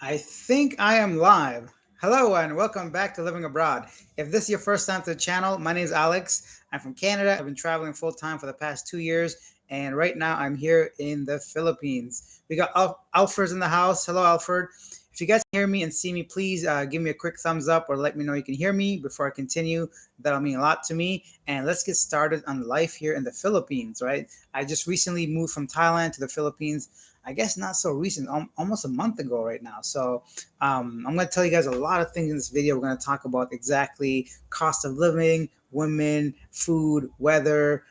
I think I am live. Hello and welcome back to Living Abroad. If this is your first time to the channel, my name is Alex. I'm from Canada. I've been traveling full time for the past 2 years, and right now I'm here in the Philippines. We got Alfred's in the house. Hello, Alfred. If you guys can hear me and see me, please give me a quick thumbs up or let me know you can hear me before I continue. That'll mean a lot to me. And let's get started on life here in the Philippines, right? I just recently moved from Thailand to the Philippines. I guess not so recent, almost a month ago right now. So I'm going to tell you guys a lot of things in this video. We're going to talk about exactly cost of living, women, food, weather,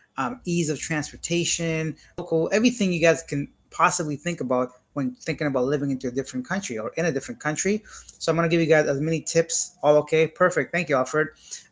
ease of transportation, local, everything you guys can possibly think about when thinking about living into a different country or in a different country. So I'm going to give you guys as many tips. All okay? Perfect. Thank you, Alfred.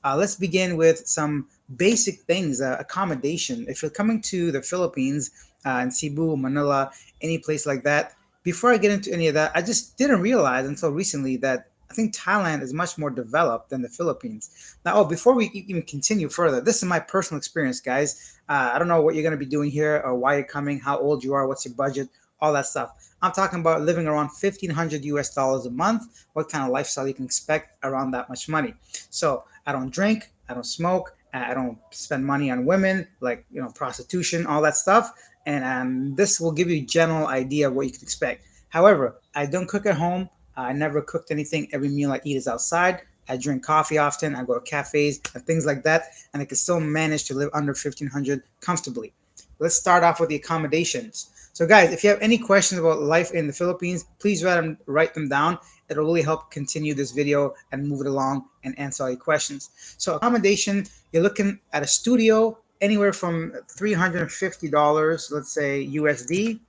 Let's begin with some basic things. Accommodation. If you're coming to the Philippines, in Cebu, Manila, any place like that. Before I get into any of that, I just didn't realize until recently that I think Thailand is much more developed than the Philippines. Now, before we even continue further, this is my personal experience, guys. I don't know what you're going to be doing here or why you're coming, how old you are, what's your budget, all that stuff. I'm talking about living around 1,500 US dollars a month, what kind of lifestyle you can expect around that much money. So I don't drink, I don't smoke, I don't spend money on women, like, prostitution, all that stuff. And this will give you a general idea of what you can expect. However, I don't cook at home. I never cooked anything. Every meal I eat is outside. I drink coffee often. I go to cafes and things like that, and I can still manage to live under 1,500 comfortably. Let's start off with the accommodations. So, guys, if you have any questions about life in the Philippines, please write them down. It'll really help continue this video and move it along and answer all your questions. So, accommodation, you're looking at a studio anywhere from $350, let's say USD,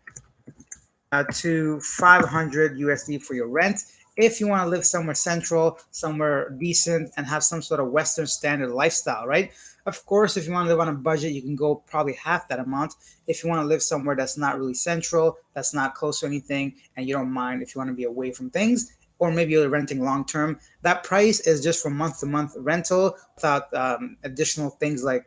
to 500 USD for your rent. If you want to live somewhere central, somewhere decent, and have some sort of Western standard lifestyle, right? Of course, if you want to live on a budget, you can go probably half that amount. If you want to live somewhere that's not really central, that's not close to anything, and you don't mind if you want to be away from things, or maybe you're renting long term, that price is just for month to month rental without additional things like,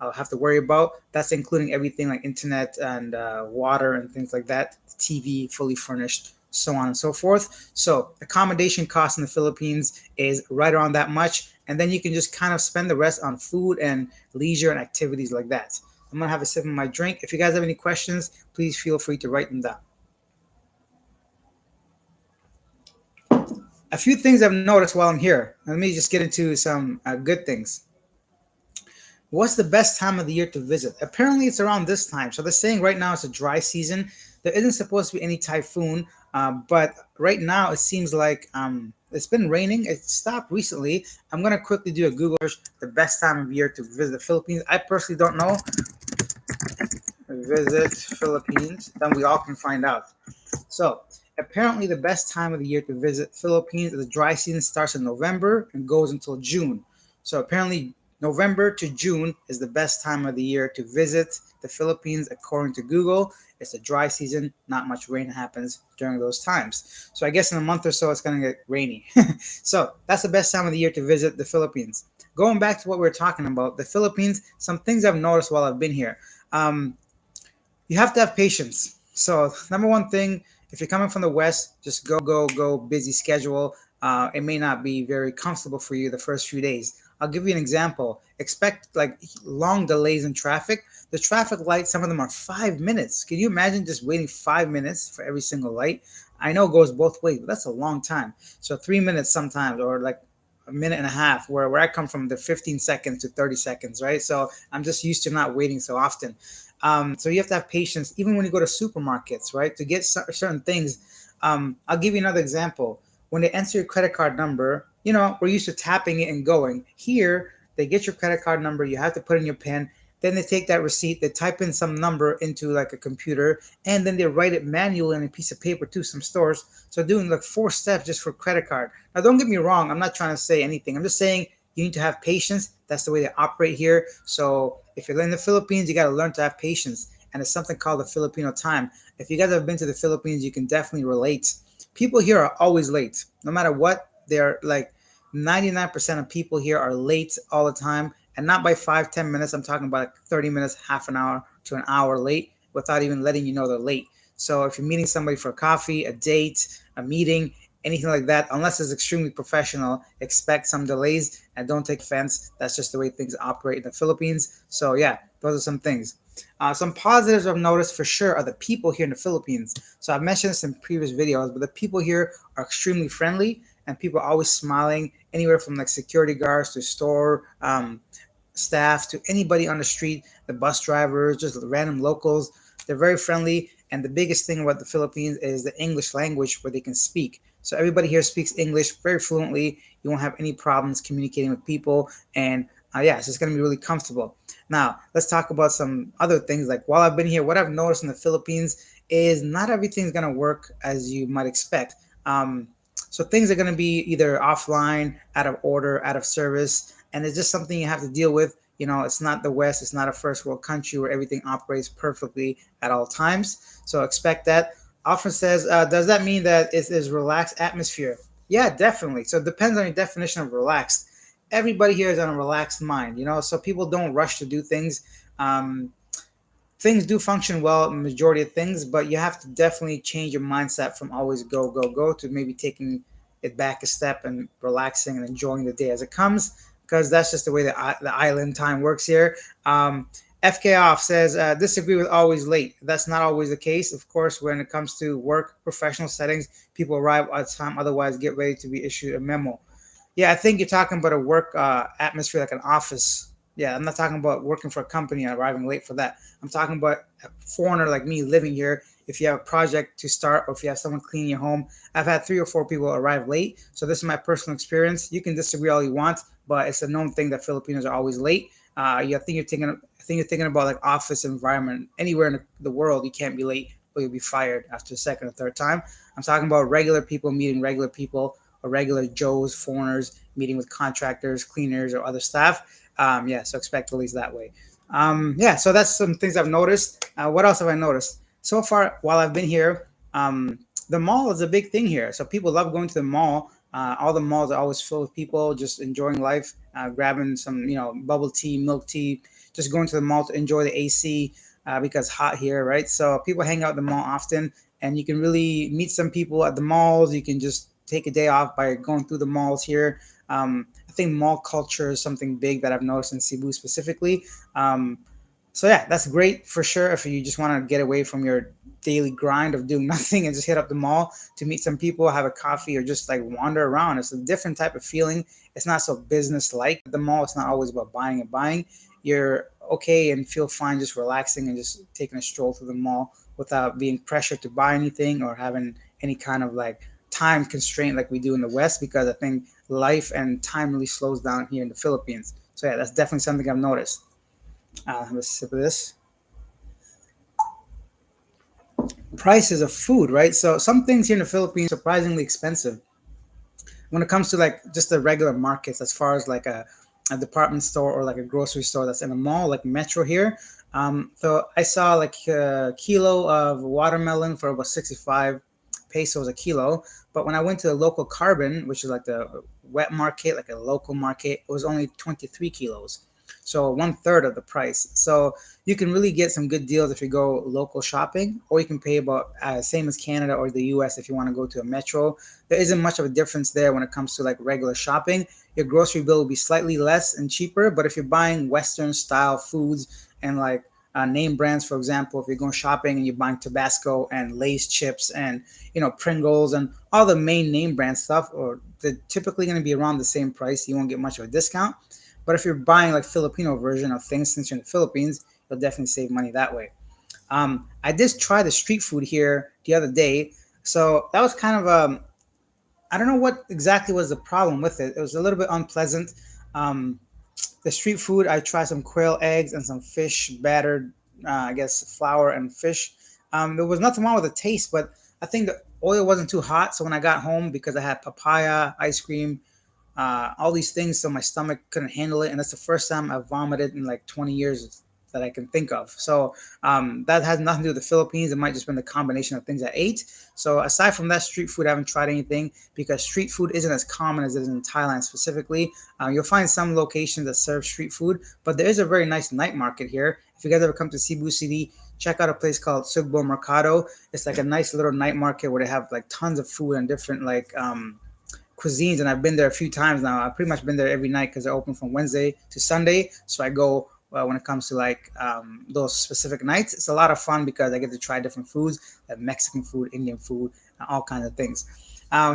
I'll have to worry about. That's including everything like internet and water and things like that, TV fully furnished, so on and so forth. So accommodation cost in the Philippines is right around that much, and then you can just kind of spend the rest on food and leisure and activities like that. I'm gonna have a sip of my drink. If you guys have any questions, please feel free to write them down. A few things I've noticed while I'm here. Let me just get into some good things. What's the best time of the year to visit? Apparently, it's around this time. So they're saying right now it's a dry season. There isn't supposed to be any typhoon, but right now it seems like it's been raining. It stopped recently. I'm gonna quickly do a Google search. The best time of year to visit the Philippines. I personally don't know. Visit Philippines. Then we all can find out. So apparently, the best time of the year to visit Philippines is the dry season starts in November and goes until June. So apparently, November to June is the best time of the year to visit the Philippines, according to Google. It's a dry season, not much rain happens during those times. So I guess in a month or so, it's going to get rainy. So that's the best time of the year to visit the Philippines. Going back to what we were talking about, the Philippines, some things I've noticed while I've been here. Um, you have to have patience. So number one thing, if you're coming from the West, just go, busy schedule. It may not be very comfortable for you the first few days. I'll give you an example. Expect like long delays in traffic. The traffic lights, some of them are 5 minutes. Can you imagine just waiting 5 minutes for every single light? I know it goes both ways, but that's a long time. So 3 minutes sometimes, or like a minute and a half, where I come from, the 15 seconds to 30 seconds, right? So I'm just used to not waiting so often. So you have to have patience, even when you go to supermarkets, right? To get certain things. I'll give you another example. When they enter your credit card number, we're used to tapping it and going. Here, they get your credit card number. You have to put in your PIN. Then they take that receipt, they type in some number into like a computer, and then they write it manually on a piece of paper to some stores. So doing like 4 steps just for credit card. Now, don't get me wrong. I'm not trying to say anything. I'm just saying you need to have patience. That's the way they operate here. So if you're in the Philippines, you got to learn to have patience. And it's something called the Filipino time. If you guys have been to the Philippines, you can definitely relate. People here are always late, no matter what. They're like 99% of people here are late all the time, and not by 5, 10 minutes. I'm talking about like 30 minutes, half an hour to an hour late without even letting you know they're late. So if you're meeting somebody for a coffee, a date, a meeting, anything like that, unless it's extremely professional, expect some delays and don't take offense. That's just the way things operate in the Philippines. So yeah, those are some things. Some positives I've noticed for sure are the people here in the Philippines. So I've mentioned this in previous videos, but the people here are extremely friendly and people are always smiling, anywhere from like security guards to store staff to anybody on the street, the bus drivers, just random locals. They're very friendly. And the biggest thing about the Philippines is the English language where they can speak. So everybody here speaks English very fluently. You won't have any problems communicating with people. And yeah, so it's going to be really comfortable. Now, let's talk about some other things. Like while I've been here, what I've noticed in the Philippines is not everything's going to work as you might expect. So things are going to be either offline, out of order, out of service, and it's just something you have to deal with. You know, it's not the West, it's not a first world country where everything operates perfectly at all times. So expect that. Often says, does that mean that it is relaxed atmosphere? Yeah, definitely. So it depends on your definition of relaxed. Everybody here is on a relaxed mind, you know, so people don't rush to do things. Um, Things do function well in the majority of things, but you have to definitely change your mindset from always go, go, go to maybe taking it back a step and relaxing and enjoying the day as it comes, because that's just the way the island time works here. FK Off says, disagree with always late. That's not always the case. Of course, when it comes to work, professional settings, people arrive on time, otherwise, get ready to be issued a memo. Yeah, I think you're talking about a work atmosphere like an office. Yeah, I'm not talking about working for a company and arriving late for that. I'm talking about a foreigner like me living here. If you have a project to start or if you have someone cleaning your home, I've had 3 or 4 people arrive late. So this is my personal experience. You can disagree all you want, but it's a known thing that Filipinos are always late. I think you're thinking about like office environment. Anywhere in the world, you can't be late or you'll be fired after the second or third time. I'm talking about regular people meeting regular people or regular Joes, foreigners meeting with contractors, cleaners, or other staff. Yeah, so expect delays that way. Yeah, so that's some things I've noticed. What else have I noticed? So far, while I've been here, the mall is a big thing here. So people love going to the mall. All the malls are always filled with people just enjoying life, grabbing some, bubble tea, milk tea, just going to the mall to enjoy the AC because hot here, right? So people hang out at the mall often, and you can really meet some people at the malls. You can just take a day off by going through the malls here. I think mall culture is something big that I've noticed in Cebu specifically. Um, so yeah, that's great for sure if you just want to get away from your daily grind of doing nothing and just hit up the mall to meet some people, have a coffee, or just like wander around. It's a different type of feeling. It's not so business like. The mall, it's not always about buying and buying. You're okay and feel fine just relaxing and just taking a stroll through the mall without being pressured to buy anything or having any kind of like time constraint like we do in the West, because I think life and time really slows down here in the Philippines. So yeah, that's definitely something I've noticed. Have a sip of this. Prices of food, right? So some things here in the Philippines are surprisingly expensive when it comes to like just the regular markets, as far as like a department store or like a grocery store that's in a mall like Metro here. So I saw like a kilo of watermelon for about 65 pesos a kilo. But when I went to the local carbon, which is like the wet market, like a local market, it was only 23 kilos. So 1/3 of the price. So you can really get some good deals if you go local shopping, or you can pay about same as Canada or the US if you want to go to a metro. There isn't much of a difference there when it comes to like regular shopping. Your grocery bill will be slightly less and cheaper, but if you're buying Western style foods and like name brands, for example, if you're going shopping and you're buying Tabasco and Lay's chips and Pringles and all the main name brand stuff, or they're typically going to be around the same price. You won't get much of a discount. But if you're buying like Filipino version of things since you're in the Philippines, you'll definitely save money that way. I did try the street food here the other day, so that was kind of I don't know what exactly was the problem with it. It was a little bit unpleasant. Um, the street food, I tried some quail eggs and some fish battered, I guess flour and fish. There was nothing wrong with the taste, but I think the oil wasn't too hot. So when I got home, because I had papaya ice cream, all these things, so my stomach couldn't handle it, and that's the first time I've vomited in like 20 years that I can think of. So that has nothing to do with the Philippines. It might just been the combination of things I ate. So aside from that, street food, I haven't tried anything because street food isn't as common as it is in Thailand specifically. You'll find some locations that serve street food, but there is a very nice night market here. If you guys ever come to Cebu City, check out a place called Cebu Mercado. It's like a nice little night market where they have like tons of food and different like cuisines, and I've been there a few times now. I've pretty much been there every night because they're open from Wednesday to Sunday. So I go when it comes to like those specific nights. It's a lot of fun because I get to try different foods, like Mexican food, Indian food, all kinds of things.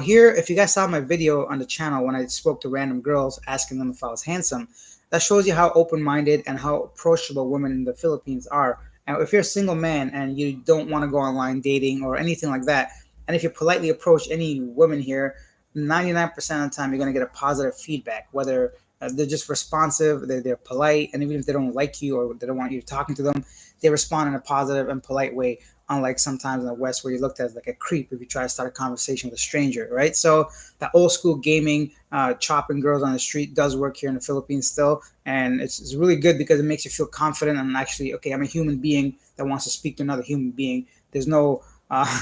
Here, if you guys saw my video on the channel when I spoke to random girls asking them if I was handsome, that shows you how open-minded and how approachable women in the Philippines are. And if you're a single man and you don't want to go online dating or anything like that, and if you politely approach any woman here, 99% of the time you're going to get a positive feedback, whether they're just responsive, they're polite, and even if they don't like you or they don't want you talking to them, they respond in a positive and polite way. Unlike sometimes in the West where you're looked at as like a creep if you try to start a conversation with a stranger, right? So that old school gaming, chopping girls on the street does work here in the Philippines still, and it's really good because it makes you feel confident and actually, okay, I'm a human being that wants to speak to another human being. There's no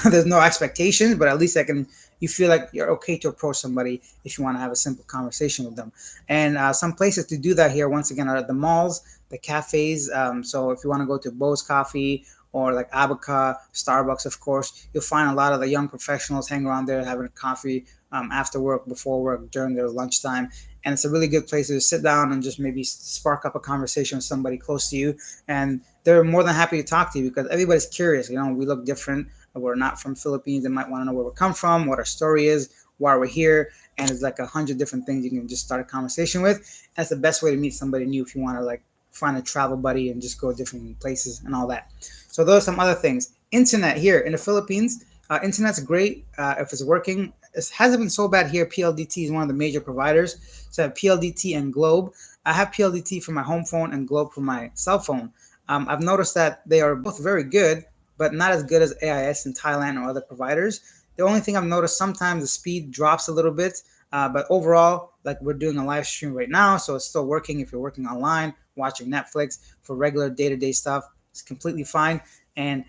there's no expectations, but at least I can. You feel like you're okay to approach somebody if you want to have a simple conversation with them. And some places to do that here, once again, are the malls, the cafes. So if you want to go to Bo's Coffee or like Abaca, Starbucks, of course, you'll find a lot of the young professionals hang around there having a coffee after work, before work, during their lunchtime. And it's a really good place to sit down and just maybe spark up a conversation with somebody close to you. And they're more than happy to talk to you because everybody's curious. You know, we look different. We're not from Philippines. They might want to know where we come from, what our story is, why we're here. And it's like 100 different things you can just start a conversation with. That's the best way to meet somebody new if you want to like find a travel buddy and just go different places and all that. So those are some other things. Internet here in the Philippines, internet's great if it's working. It hasn't been so bad here. PLDT is one of the major providers. So I have PLDT and Globe. I have PLDT for my home phone and Globe for my cell phone. I've noticed that they are both very good, but not as good as AIS in Thailand or other providers. The only thing I've noticed sometimes the speed drops a little bit, but overall, like we're doing a live stream right now, so it's still working. If you're working online, watching Netflix for regular day-to-day stuff, it's completely fine. And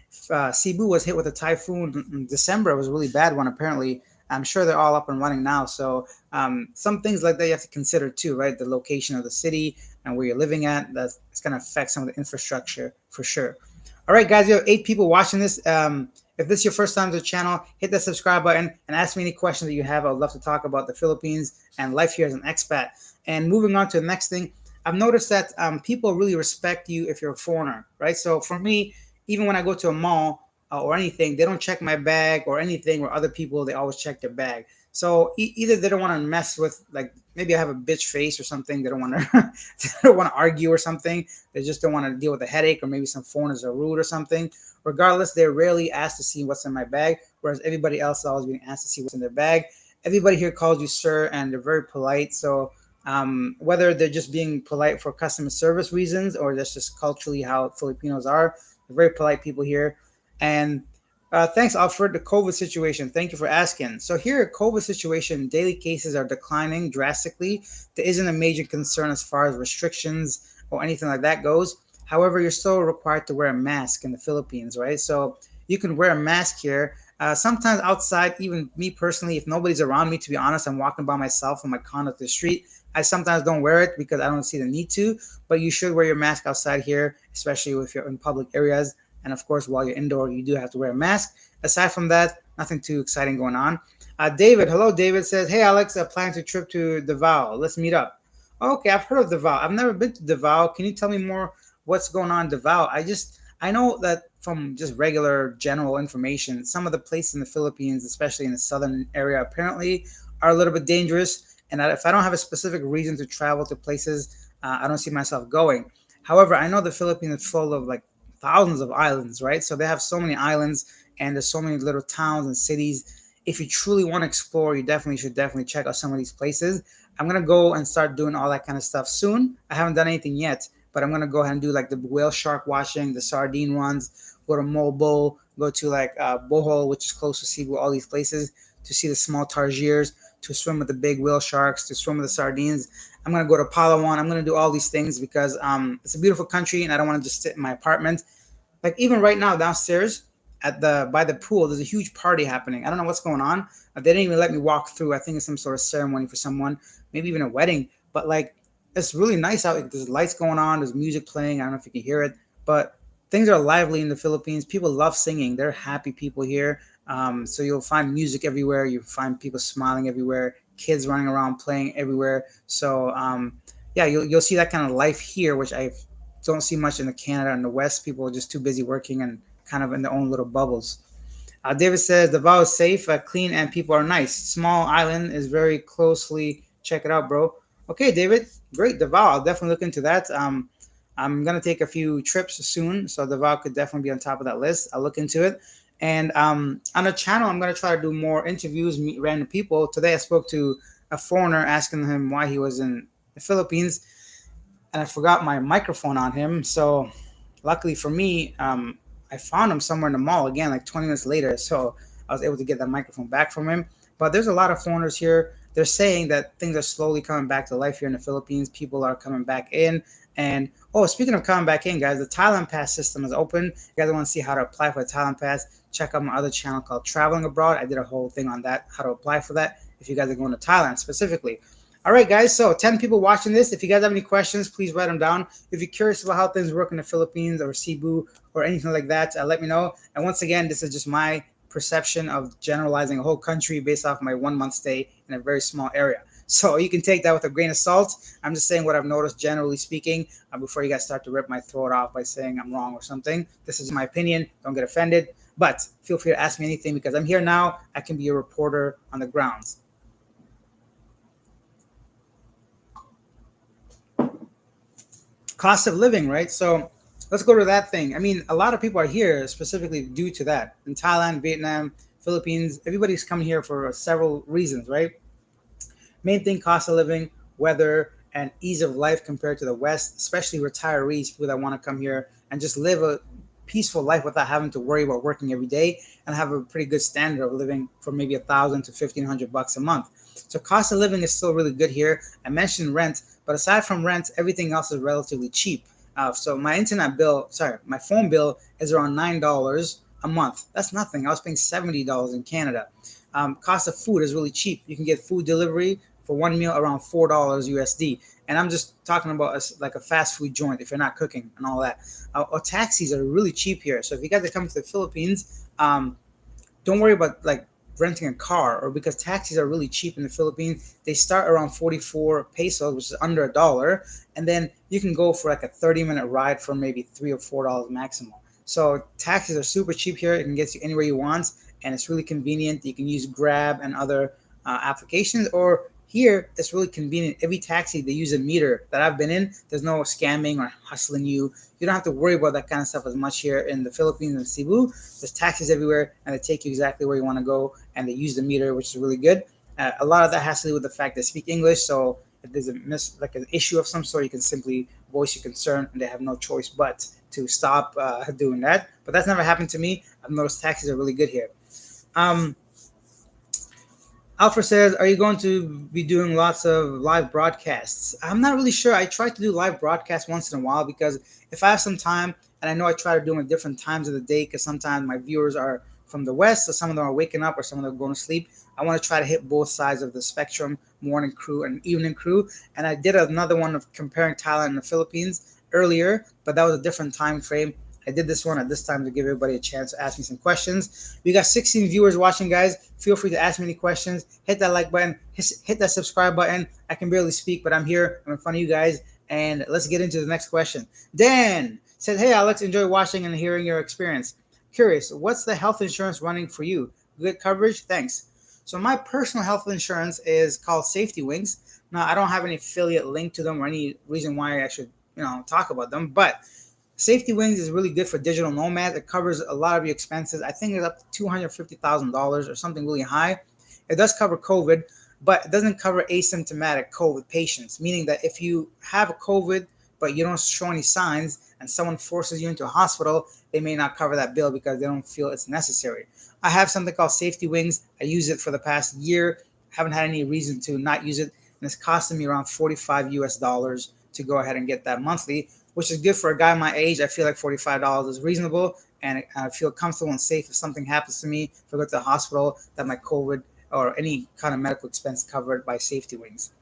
Cebu was hit with a typhoon in December. It was a really bad one, apparently. I'm sure they're all up and running now. So some things like that you have to consider too, right? The location of the city and where you're living at. That's it's going to affect some of the infrastructure for sure. All right, guys, you have 8 people watching this. If this is your first time to the channel, hit that subscribe button and ask me any questions that you have. I would love to talk about the Philippines and life here as an expat. And moving on to the next thing, I've noticed that people really respect you if you're a foreigner, right? So for me, even when I go to a mall or anything, they don't check my bag or anything. Or other people, they always check their bag. So either they don't want to mess with, like maybe I have a bitch face or something. They don't want to they don't want to argue or something. They just don't want to deal with a headache, or maybe some foreigners are rude or something. Regardless, they're rarely asked to see what's in my bag, whereas everybody else is always being asked to see what's in their bag. Everybody here calls you sir, and they're very polite. So whether they're just being polite for customer service reasons or that's just culturally how Filipinos are, they're very polite people here. And thanks, Alfred. The COVID situation. Thank you for asking. So here, COVID situation, daily cases are declining drastically. There isn't a major concern as far as restrictions or anything like that goes. However, you're still required to wear a mask in the Philippines, right? So you can wear a mask here. Sometimes outside, even me personally, if nobody's around me, to be honest, I'm walking by myself on my condo to the street. I sometimes don't wear it because I don't see the need to, but you should wear your mask outside here, especially if you're in public areas. And of course, while you're indoor, you do have to wear a mask. Aside from that, nothing too exciting going on. David, hello. David says, "Hey Alex, I plan to trip to Davao. Let's meet up." Okay, I've heard of Davao. I've never been to Davao. Can you tell me more? What's going on in Davao? I know that from just regular general information, some of the places in the Philippines, especially in the southern area, apparently are a little bit dangerous. And if I don't have a specific reason to travel to places, I don't see myself going. However, I know the Philippines is full of like thousands of islands, right? So they have so many islands and there's so many little towns and cities. If you truly want to explore, you definitely should definitely check out some of these places. I'm gonna go and start doing all that kind of stuff soon. I haven't done anything yet, but I'm gonna go ahead and do like the whale shark watching, the sardine ones, go to Mobile, go to like Bohol, which is close to Cebu, all these places to see the small tarsiers, to swim with the big whale sharks, to swim with the sardines. I'm gonna go to Palawan. I'm gonna do all these things because it's a beautiful country, and I don't want to just sit in my apartment. Like even right now downstairs at the by the pool, there's a huge party happening. I don't know what's going on. They didn't even let me walk through. I think it's some sort of ceremony for someone, maybe even a wedding. But like it's really nice out. There's lights going on. There's music playing. I don't know if you can hear it, but things are lively in the Philippines. People love singing. They're happy people here. So you'll find music everywhere. You find people smiling everywhere. Kids running around playing everywhere. So yeah, you'll see that kind of life here, which I don't see much in the Canada and the West. People are just too busy working and kind of in their own little bubbles. David says Davao is safe, clean, and people are nice. Small island is very closely. Check it out, bro. Okay, David, great. Davao, I'll definitely look into that. I'm gonna take a few trips soon, so Davao could definitely be on top of that list. I'll look into it. And on the channel, I'm gonna try to do more interviews, meet random people. Today, I spoke to a foreigner asking him why he was in the Philippines, and I forgot my microphone on him. So luckily for me, I found him somewhere in the mall again, like 20 minutes later. So I was able to get that microphone back from him. But there's a lot of foreigners here. They're saying that things are slowly coming back to life here in the Philippines. People are coming back in. And oh, speaking of coming back in, guys, the Thailand Pass system is open. You guys want to see how to apply for the Thailand Pass? Check out my other channel called Traveling Abroad. I did a whole thing on that, how to apply for that if you guys are going to Thailand specifically. All right, guys. So 10 people watching this. If you guys have any questions, please write them down. If you're curious about how things work in the Philippines or Cebu or anything like that, let me know. And once again, this is just my perception of generalizing a whole country based off my 1 month stay in a very small area. So you can take that with a grain of salt. I'm just saying what I've noticed, generally speaking, before you guys start to rip my throat off by saying I'm wrong or something. This is my opinion. Don't get offended. But feel free to ask me anything because I'm here now. I can be a reporter on the grounds. Cost of living, right? So let's go to that thing. I mean, a lot of people are here specifically due to that. In Thailand, Vietnam, Philippines, everybody's coming here for several reasons, right? Main thing, cost of living, weather, and ease of life compared to the West, especially retirees, people that want to come here and just live a peaceful life without having to worry about working every day and have a pretty good standard of living for maybe 1,000 to 1,500 bucks a month. So cost of living is still really good here. I mentioned rent, but aside from rent, everything else is relatively cheap. So my internet bill, sorry, my phone bill is around $9 a month. That's nothing. I was paying $70 in Canada. Cost of food is really cheap. You can get food delivery for one meal around $4 USD. And I'm just talking about like a fast food joint if you're not cooking and all that. Or taxis are really cheap here. So if you guys are coming to the Philippines, don't worry about like renting a car or because taxis are really cheap in the Philippines. They start around 44 pesos, which is under $1, and then you can go for like a 30-minute ride for maybe $3 or $4 maximum. So taxis are super cheap here. It can get you anywhere you want, and it's really convenient. You can use Grab and other applications, or here it's really convenient. Every taxi they use a meter that I've been in. There's no scamming or hustling you. You don't have to worry about that kind of stuff as much here in the Philippines and Cebu. There's taxis everywhere, and they take you exactly where you want to go, and they use the meter, which is really good. A lot of that has to do with the fact they speak English, so if there's like an issue of some sort, you can simply voice your concern, and they have no choice but to stop doing that. But that's never happened to me. I've noticed taxis are really good here. Um, Alfred says, "Are you going to be doing lots of live broadcasts?" I'm not really sure. I try to do live broadcasts once in a while because if I have some time, and I know I try to do them at different times of the day because sometimes my viewers are from the West, so some of them are waking up or some of them are going to sleep. I want to try to hit both sides of the spectrum, morning crew and evening crew. And I did another one of comparing Thailand and the Philippines earlier, but that was a different time frame. I did this one at this time to give everybody a chance to ask me some questions. We got 16 viewers watching, guys. Feel free to ask me any questions. Hit that like button. Hit that subscribe button. I can barely speak, but I'm here. I'm in front of you guys. And let's get into the next question. Dan said, "Hey, Alex, enjoy watching and hearing your experience. Curious, what's the health insurance running for you? Good coverage? Thanks." So my personal health insurance is called Safety Wings. Now, I don't have any affiliate link to them or any reason why I should, talk about them, but Safety Wings is really good for digital nomads. It covers a lot of your expenses. I think it's up to $250,000 or something really high. It does cover COVID, but it doesn't cover asymptomatic COVID patients, meaning that if you have a COVID but you don't show any signs and someone forces you into a hospital, they may not cover that bill because they don't feel it's necessary. I have something called Safety Wings. I use it for the past year. Haven't had any reason to not use it, and it's costing me around 45 US dollars to go ahead and get that monthly, which is good for a guy my age. I feel like $45 is reasonable, and I feel comfortable and safe if something happens to me, if I go to the hospital, that my COVID or any kind of medical expense covered by Safety Wings.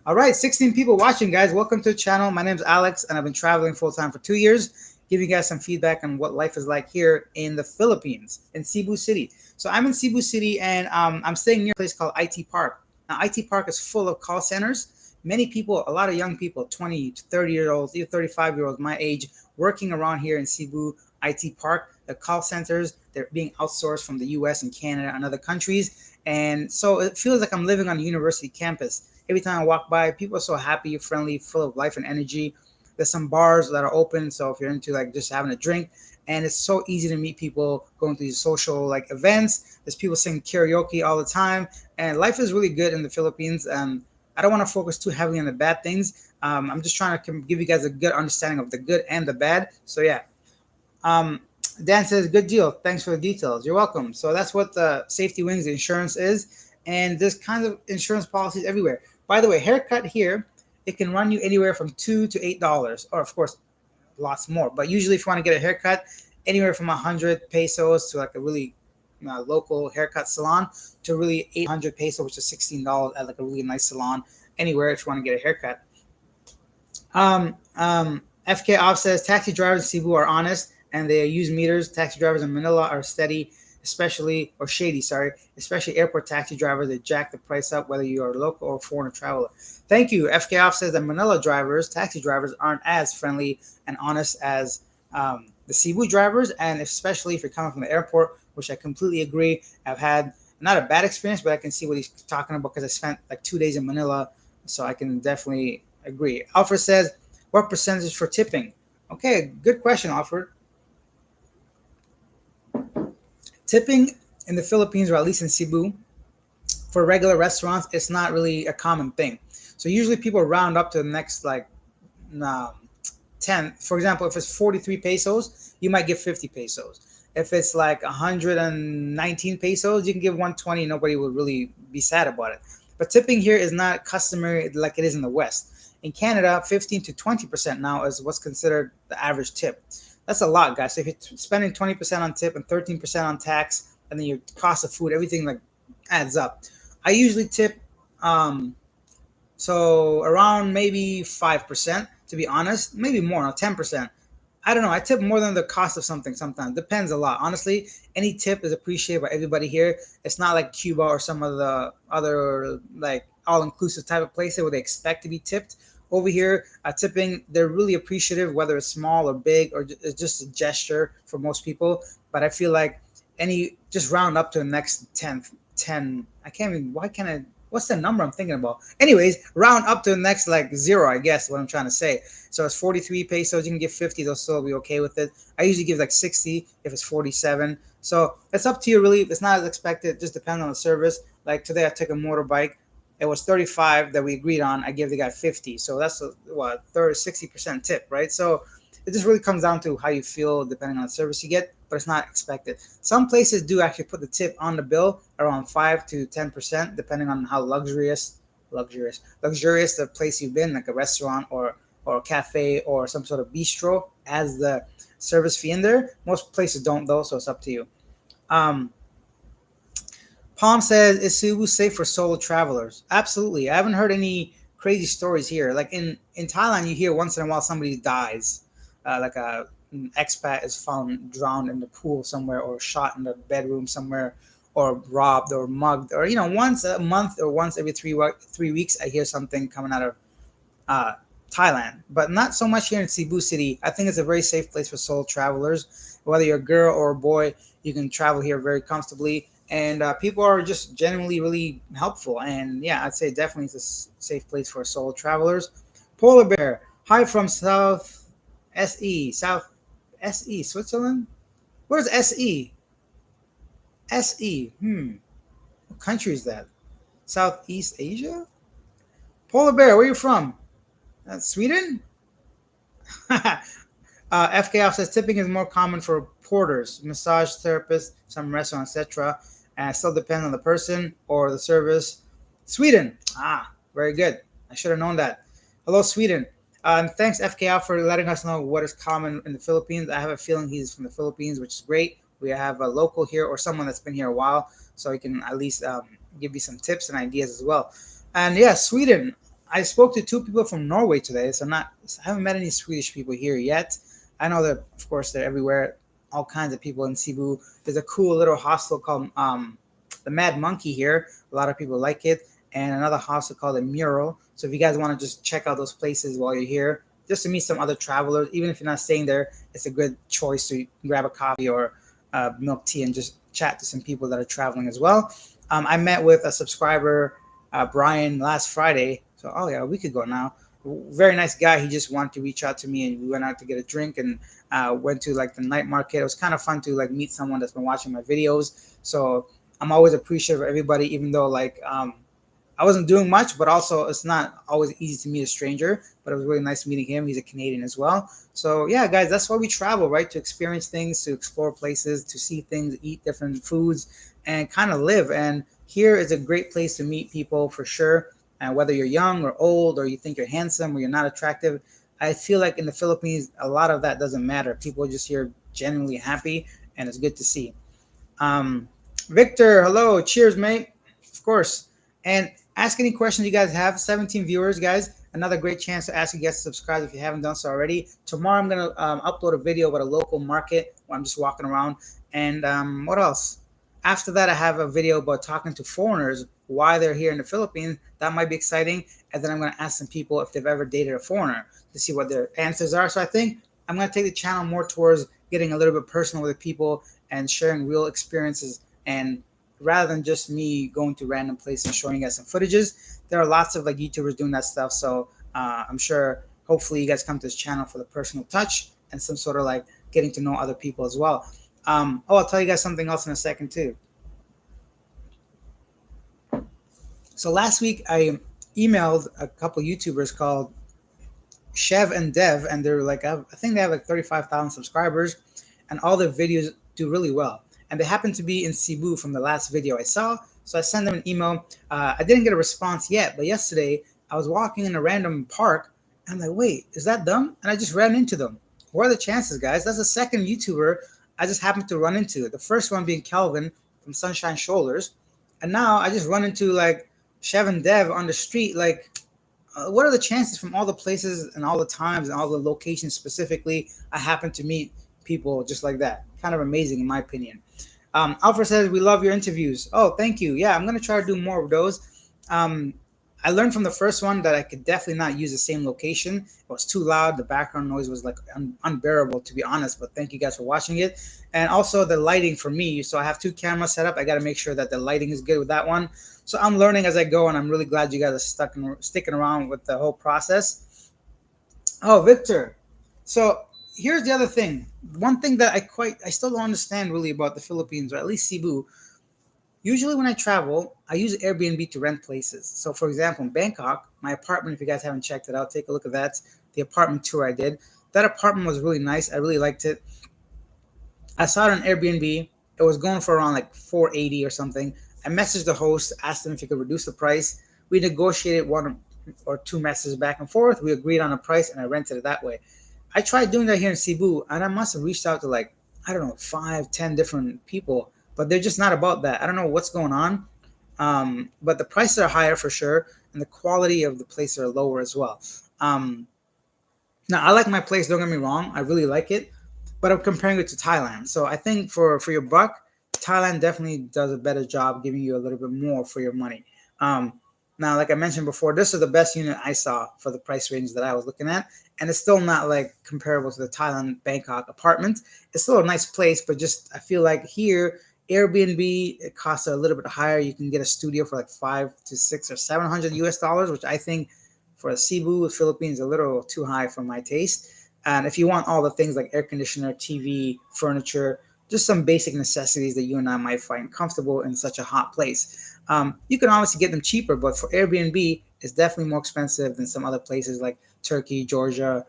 All right, 16 people watching, guys. Welcome to the channel. My name is Alex, and I've been traveling full time for 2 years. give you guys some feedback on what life is like here in the Philippines, in Cebu City. So I'm in Cebu City, and I'm staying near a place called IT Park. Now, IT Park is full of call centers. Many people, a lot of young people, 20 to 30-year-olds, even 35-year-olds my age, working around here in Cebu IT Park. The call centers, they're being outsourced from the US and Canada and other countries. And so it feels like I'm living on a university campus. Every time I walk by, people are so happy, friendly, full of life and energy. There's some bars that are open, so if you're into like just having a drink, and it's so easy to meet people going to these social like events. There's people singing karaoke all the time, and life is really good in the Philippines. I don't want to focus too heavily on the bad things. I'm just trying to give you guys a good understanding of the good and the bad. So yeah, um, Dan says, good deal. Thanks for the details. You're welcome. So that's what the safety wings insurance is. And there's kinds of insurance policies everywhere. By the way, haircut here, it can run you anywhere from $2 to $8, or of course, lots more. But usually, if you want to get a haircut, anywhere from 100 pesos to like a really local haircut salon to really 800 pesos, which is $16 at like a really nice salon. Anywhere if you want to get a haircut. FK Off says taxi drivers in Cebu are honest and they use meters. Taxi drivers in Manila are steady, especially or shady. Sorry, especially airport taxi drivers. They jack the price up whether you are a local or foreigner traveler. Thank you. FK Off says that Manila drivers, taxi drivers, aren't as friendly and honest as the Cebu drivers, and especially if you're coming from the airport, which I completely agree. I've had not a bad experience, but I can see what he's talking about because I spent like 2 days in Manila, so I can definitely agree. Alfred says, what percentage for tipping? Okay, good question, Alfred. Tipping in the Philippines, or at least in Cebu, for regular restaurants, it's not really a common thing. So usually people round up to the next like um, 10. For example, if it's 43 pesos, you might give 50 pesos. If it's like 119 pesos, you can give 120. Nobody will really be sad about it. But tipping here is not customary like it is in the West. In Canada, 15 to 20% now is what's considered the average tip. That's a lot, guys. So if you're spending 20% on tip and 13% on tax, and then your cost of food, everything like adds up. I usually tip so around maybe 5%, to be honest, maybe more, no, 10%. I don't know. I tip more than the cost of something sometimes. Depends a lot. Honestly, any tip is appreciated by everybody here. It's not like Cuba or some of the other like all-inclusive type of places where they expect to be tipped. Over here, tipping, they're really appreciative, whether it's small or big or it's just a gesture for most people. But I feel like just round up to the next 10th, 10. I can't even, why can't I, what's the number I'm thinking about? Anyways, round up to the next like zero, I guess, what I'm trying to say. So it's 43 pesos. You can give 50, they'll still be okay with it. I usually give like 60 if it's 47. So it's up to you, really. It's not as expected. It just depends on the service. Like today, I took a motorbike. It was 35 that we agreed on. I gave the guy 50. So that's what, 30, 60% tip, right? So it just really comes down to how you feel depending on the service you get, but it's not expected. Some places do actually put the tip on the bill around 5 to 10%, depending on how luxurious the place you've been, like a restaurant or a cafe or some sort of bistro, as the service fee in there. Most places don't though, so it's up to you. Um, Palm says, is Cebu safe for solo travelers? Absolutely. I haven't heard any crazy stories here. Like in Thailand, you hear once in a while somebody dies, like an expat is found drowned in the pool somewhere, or shot in the bedroom somewhere, or robbed or mugged, or once a month or once every 3 weeks, I hear something coming out of uh, Thailand, but not so much here in Cebu City. I think it's a very safe place for solo travelers. Whether you're a girl or a boy, you can travel here very comfortably. And people are just generally really helpful. And yeah, I'd say definitely it's a safe place for solo travelers. Polar Bear, hi from South SE, Switzerland? Where's SE? SE, what country is that? Southeast Asia? Polar Bear, where are you from? Sweden? FKF says tipping is more common for porters, massage therapists, some restaurants, etc. And it still depends on the person or the service. Sweden. Very good. I should have known that. Hello, Sweden. And thanks, FKF, for letting us know what is common in the Philippines. I have a feeling he's from the Philippines, which is great. We have a local here or someone that's been here a while, so he can at least give you some tips and ideas as well. And yeah, Sweden. I spoke to two people from Norway today, so I haven't met any Swedish people here yet. I know that, of course, they're everywhere. All kinds of people in Cebu. There's a cool little hostel called the Mad Monkey here. A lot of people like it, and another hostel called the Mural. So if you guys want to just check out those places while you're here, just to meet some other travelers, even if you're not staying there, it's a good choice to grab a coffee or milk tea and just chat to some people that are traveling as well. I met with a subscriber, Brian, last Friday. So, oh yeah, a week ago now. Very nice guy. He just wanted to reach out to me, and we went out to get a drink and went to like the night market. It was kind of fun to like meet someone that's been watching my videos. So I'm always appreciative of everybody, even though like I wasn't doing much, but also it's not always easy to meet a stranger. But it was really nice meeting him. He's a Canadian as well. So yeah, guys, that's why we travel, right? To experience things, to explore places, to see things, eat different foods, and kind of live. And here is a great place to meet people for sure. And whether you're young or old, or you think you're handsome or you're not attractive, I feel like in the Philippines, a lot of that doesn't matter. People are just here genuinely happy, and it's good to see. Um, Victor, hello. Cheers, mate. Of course. And ask any questions you guys have. 17 viewers, guys. Another great chance to ask you guys to subscribe if you haven't done so already. Tomorrow, I'm going to upload a video about a local market where I'm just walking around. And what else? After that, I have a video about talking to foreigners, why they're here in the Philippines. That might be exciting. And then I'm going to ask some people if they've ever dated a foreigner to see what their answers are. So I think I'm going to take the channel more towards getting a little bit personal with the people and sharing real experiences, and rather than just me going to random places and showing you guys some footages. There are lots of like YouTubers doing that stuff, so I'm sure hopefully you guys come to this channel for the personal touch and some sort of like getting to know other people as well. I'll tell you guys something else in a second too. So last week I emailed a couple YouTubers called Chev and Dev, and they're like, I think they have like 35,000 subscribers, and all their videos do really well. And they happen to be in Cebu from the last video I saw, so I sent them an email. I didn't get a response yet, but yesterday I was walking in a random park, and I'm like, wait, is that them? And I just ran into them. What are the chances, guys? That's the second YouTuber I just happened to run into. The first one being Calvin from Sunshine Shoulders, and now I just run into like Chev and Dev on the street, like what are the chances from all the places and all the times and all the locations specifically I happen to meet people just like that? Kind of amazing in my opinion. Alfred says we love your interviews. Oh, thank you. Yeah, I'm gonna try to do more of those. Um, I learned from the first one that I could definitely not use the same location. It was too loud. The background noise was like unbearable, to be honest. But thank you guys for watching it, and also the lighting for me. So I have two cameras set up. I got to make sure that the lighting is good with that one. So I'm learning as I go, and I'm really glad you guys are sticking around with the whole process. Oh, Victor. So here's the other thing. One thing that I still don't understand really about the Philippines, or at least Cebu. Usually when I travel, I use Airbnb to rent places. So for example, in Bangkok, my apartment, if you guys haven't checked it out, take a look at that. The apartment tour I did. That apartment was really nice. I really liked it. I saw it on Airbnb. It was going for around like 480 or something. I messaged the host, asked him if he could reduce the price. We negotiated one or two messages back and forth. We agreed on a price, and I rented it that way. I tried doing that here in Cebu, and I must have reached out to like, I don't know, 5, 10 different people, but they're just not about that. I don't know what's going on. But the prices are higher for sure, and the quality of the place are lower as well. Um, Now I like my place. Don't get me wrong. I really like it, but I'm comparing it to Thailand. So I think for your buck, Thailand definitely does a better job giving you a little bit more for your money. Um, Now, like I mentioned before, this is the best unit I saw for the price range that I was looking at, and it's still not like comparable to the Thailand Bangkok apartment. It's still a nice place, but just I feel like here Airbnb it costs a little bit higher. You can get a studio for like 5 to 6 or 700 US dollars, which I think for a Cebu, Philippines, a little too high for my taste. And if you want all the things like air conditioner, TV, furniture, just some basic necessities that you and I might find comfortable in such a hot place, you can obviously get them cheaper. But for Airbnb, it's definitely more expensive than some other places like Turkey, Georgia,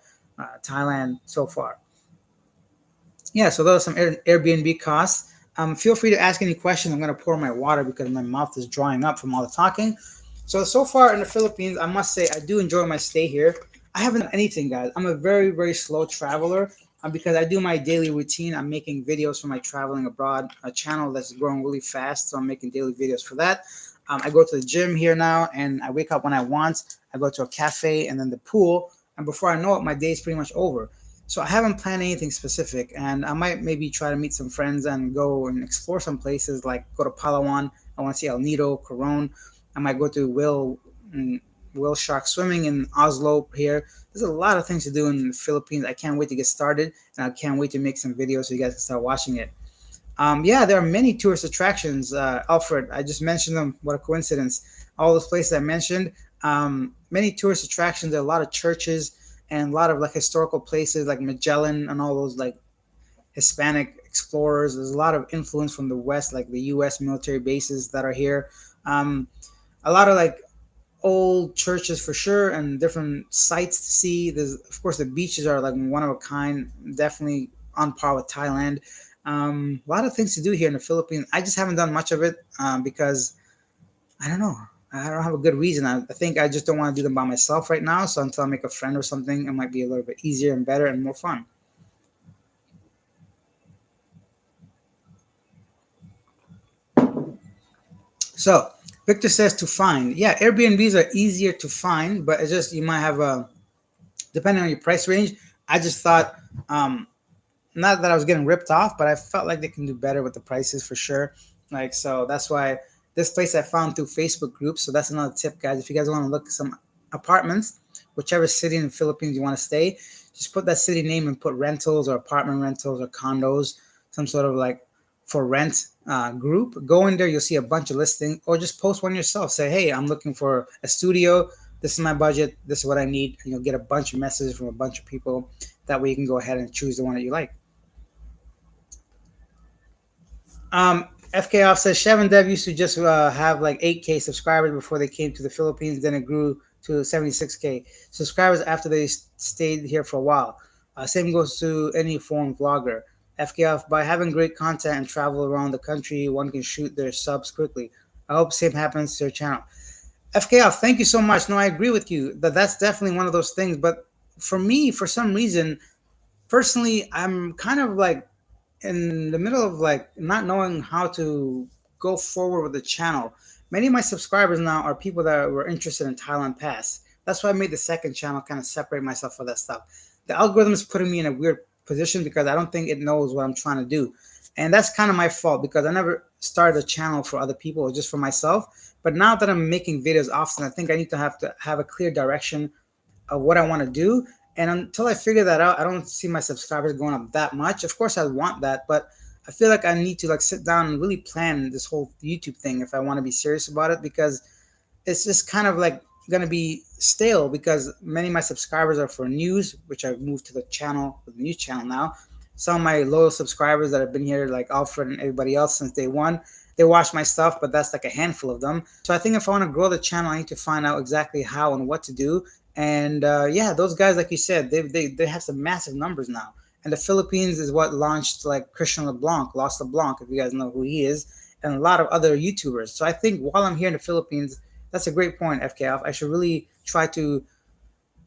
Thailand, so far. Yeah, so those are some Airbnb costs. Feel free to ask any questions. I'm going to pour my water because my mouth is drying up from all the talking. So far in the Philippines, I must say I do enjoy my stay here. I haven't done anything, guys. I'm a very, very slow traveler because I do my daily routine. I'm making videos for my traveling abroad a channel that's growing really fast. So I'm making daily videos for that. I go to the gym here now, and I wake up when I want. I go to a cafe and then the pool. And before I know it, my day is pretty much over. So I haven't planned anything specific, and I might maybe try to meet some friends and go and explore some places, like go to Palawan. I want to see El Nido, Coron. I might go to mm, Will Shark Swimming in Oslo here. There's a lot of things to do in the Philippines. I can't wait to get started, and I can't wait to make some videos so you guys can start watching it. Yeah, there are many tourist attractions. Alfred, I just mentioned them. What a coincidence! All those places I mentioned, many tourist attractions. There are a lot of churches and a lot of like historical places, like Magellan and all those like Hispanic explorers. There's a lot of influence from the West, like the U.S. military bases that are here. Um, a lot of like old churches for sure, and different sites to see. There's of course the beaches are like one of a kind, definitely on par with Thailand. A lot of things to do here in the Philippines. I just haven't done much of it because I don't know. I don't have a good reason. I think I just don't want to do them by myself right now. So until I make a friend or something, it might be a little bit easier and better and more fun. So Victor says to find. Yeah, Airbnbs are easier to find, but it's just you might have a depending on your price range. I just thought um, not that I was getting ripped off, but I felt like they can do better with the prices for sure. Like so, that's why this place I found through Facebook groups. So that's another tip, guys. If you guys want to look at some apartments, whichever city in the Philippines you want to stay, just put that city name and put rentals or apartment rentals or condos, some sort of like for rent group. Go in there, you'll see a bunch of listings, or just post one yourself. Say, hey, I'm looking for a studio. This is my budget. This is what I need. And you'll get a bunch of messages from a bunch of people. That way you can go ahead and choose the one that you like. FK off says Chev and Dev used to just have like 8K subscribers before they came to the Philippines. Then it grew to 76K subscribers after they stayed here for a while. Same goes to any foreign vlogger. FK off, by having great content and travel around the country, one can shoot their subs quickly. I hope same happens to your channel. FK off, thank you so much. No, I agree with you that that's definitely one of those things. But for me, for some reason, personally, I'm kind of like in the middle of like not knowing how to go forward with the channel. Many of my subscribers now are people that were interested in Thailand Pass. That's why I made the second channel, kind of separate myself from that stuff. The algorithm is putting me in a weird position because I don't think it knows what I'm trying to do. And that's kind of my fault because I never started a channel for other people or just for myself. But now that I'm making videos often, I think I need to have a clear direction of what I want to do. And until I figure that out, I don't see my subscribers going up that much. Of course, I want that, but I feel like I need to like sit down and really plan this whole YouTube thing if I want to be serious about it because it's just kind of like going to be stale because many of my subscribers are for news, which I've moved to the channel, the news channel now. Some of my loyal subscribers that have been here, like Alfred and everybody else since day one, they watch my stuff, but that's like a handful of them. So I think if I want to grow the channel, I need to find out exactly how and what to do. And yeah, those guys, like you said, they have some massive numbers now. And the Philippines is what launched like Christian LeBlanc, Lost LeBlanc, if you guys know who he is, and a lot of other YouTubers. So I think while I'm here in the Philippines, that's a great point, FKF. I should really try to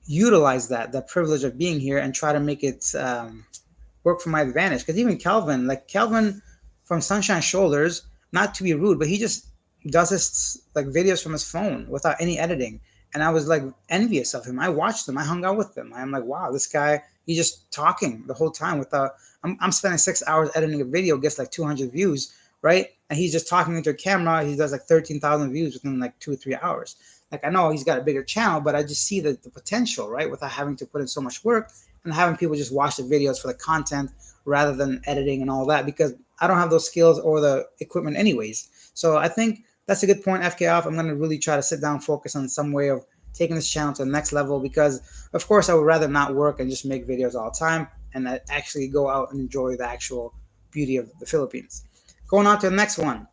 utilize that privilege of being here and try to make it work for my advantage. Because even Calvin, like Calvin from Sunshine Shoulders, not to be rude, but he just does his like videos from his phone without any editing. And I was like envious of him. I watched him. I hung out with him. I'm like, wow, this guy, he's just talking the whole time without. I'm spending 6 hours editing a video, gets like 200 views, right? And he's just talking into a camera. He does like 13,000 views within like 2 or 3 hours. Like I know he's got a bigger channel, but I just see the potential, right? Without having to put in so much work and having people just watch the videos for the content rather than editing and all that because I don't have those skills or the equipment anyways. So I think that's a good point, FK off. I'm going to really try to sit down, focus on some way of taking this channel to the next level because, of course, I would rather not work and just make videos all the time and actually go out and enjoy the actual beauty of the Philippines. Going on to the next one.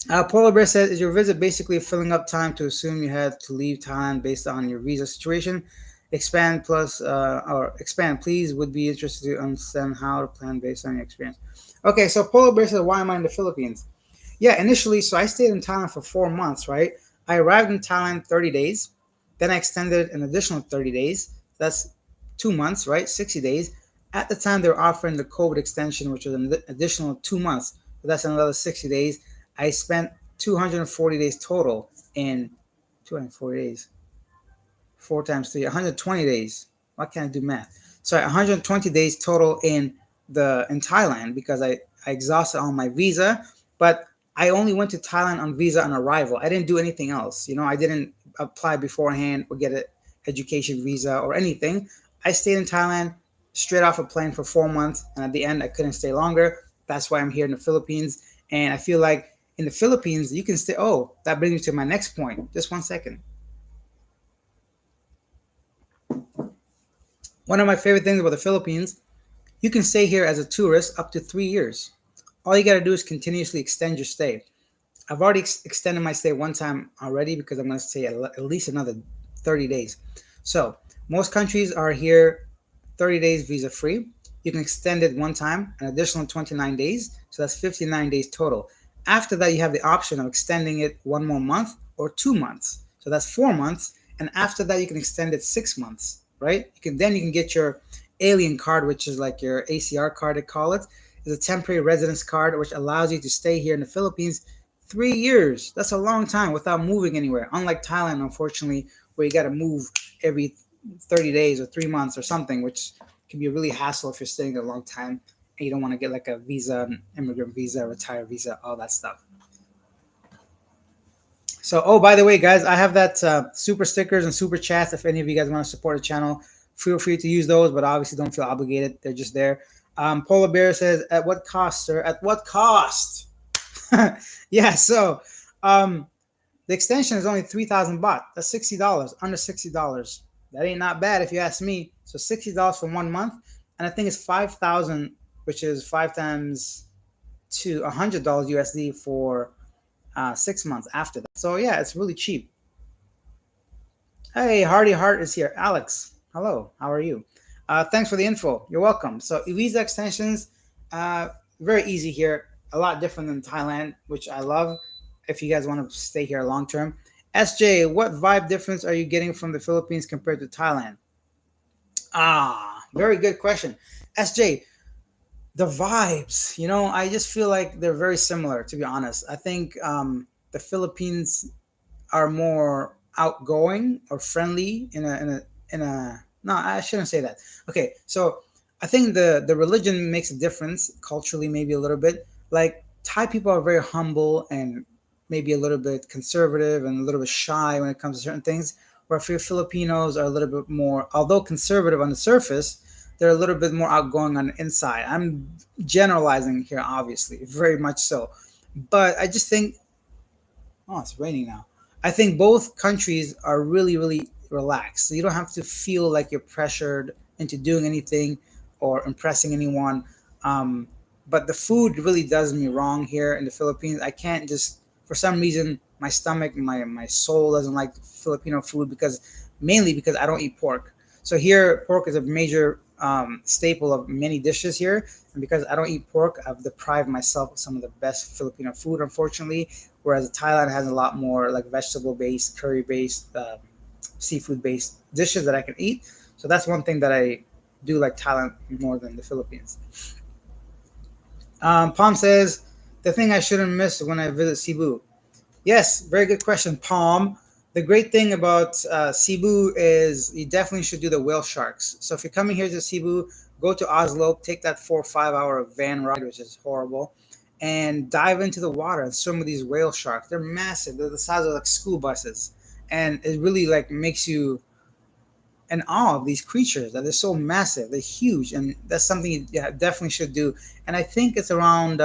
Polar Bear says, is your visit basically filling up time to assume you had to leave Thailand based on your visa situation? Expand plus or expand, please. Would be interested to understand how to plan based on your experience. Okay, so Polar Bear says, why am I in the Philippines? Yeah, initially, so I stayed in Thailand for 4 months, right? I arrived in Thailand 30 days. Then I extended an additional 30 days. That's 2 months, right? 60 days. At the time, they were offering the COVID extension, which was an additional 2 months. So that's another 60 days. I spent 240 days total in 240 days. 4 times 3, 120 days. Why can't I do math? sorry, 120 days total in Thailand because I exhausted all my visa, but I only went to Thailand on visa on arrival. I didn't do anything else. I didn't apply beforehand or get an education visa or anything. I stayed in Thailand straight off a plane for 4 months, and at the end, I couldn't stay longer. That's why I'm here in the Philippines, and I feel like in the Philippines you can stay. Oh, that brings me to my next point. Just one second. One of my favorite things about the Philippines, you can stay here as a tourist up to 3 years. All you got to do is continuously extend your stay. I've already extended my stay one time already because I'm going to stay at least another 30 days. So, most countries are here 30 days visa free. You can extend it one time, an additional 29 days. So, that's 59 days total. After that, you have the option of extending it one more month or 2 months. So, that's 4 months. And after that, you can extend it 6 months, right? You can get your alien card, which is like your ACR card, they call it. It's a temporary residence card, which allows you to stay here in the Philippines 3 years. That's a long time without moving anywhere. Unlike Thailand, unfortunately, where you got to move every 30 days or 3 months or something, which can be a really hassle if you're staying a long time and you don't want to get like a visa, an immigrant visa, retire visa, all that stuff. So, oh, by the way, guys, I have that super stickers and super chats. If any of you guys want to support the channel, feel free to use those, but obviously don't feel obligated. They're just there. Polar Bear says, "At what cost, sir? At what cost?" Yeah. So, um, the extension is only 3,000 baht. That's $60, under $60. That ain't not bad if you ask me. So $60 for 1 month, and I think it's 5,000, which is five times to $100 USD for 6 months after that. So yeah, it's really cheap. Hey, Hardy Hart is here. Alex, hello. How are you? Thanks for the info. You're welcome. So visa extensions, uh, very easy here. A lot different than Thailand, which I love. If you guys want to stay here long term, SJ, what vibe difference are you getting from the Philippines compared to Thailand? Very good question, SJ. The vibes, I just feel like they're very similar. To be honest, I think the Philippines are more outgoing or friendly in a no, I shouldn't say that. Okay, so I think the religion makes a difference culturally, maybe a little bit. Like Thai people are very humble and maybe a little bit conservative and a little bit shy when it comes to certain things, where Filipinos are a little bit more, although conservative on the surface, they're a little bit more outgoing on the inside. I'm generalizing here, obviously, very much so, but I just think, oh, it's raining now. I think both countries are really, really relaxed. So you don't have to feel like you're pressured into doing anything or impressing anyone. Um, but the food really does me wrong here in the Philippines. I can't just, for some reason, my stomach, my soul doesn't like Filipino food because mainly because I don't eat pork. So here, pork is a major staple of many dishes here. And because I don't eat pork, I've deprived myself of some of the best Filipino food, unfortunately, whereas Thailand has a lot more like vegetable based, curry based, seafood based dishes that I can eat. So that's one thing that I do like Thailand more than the Philippines. Palm says the thing I shouldn't miss when I visit Cebu. Yes, very good question, Palm. The great thing about Cebu is you definitely should do the whale sharks. So if you're coming here to Cebu, go to Oslo, take that 4 or 5 hour van ride, which is horrible, and dive into the water and swim with these whale sharks. They're massive. They're the size of like school buses, and it really like makes you in awe of these creatures that they're so massive. They're huge, and that's something you definitely should do. And I think it's around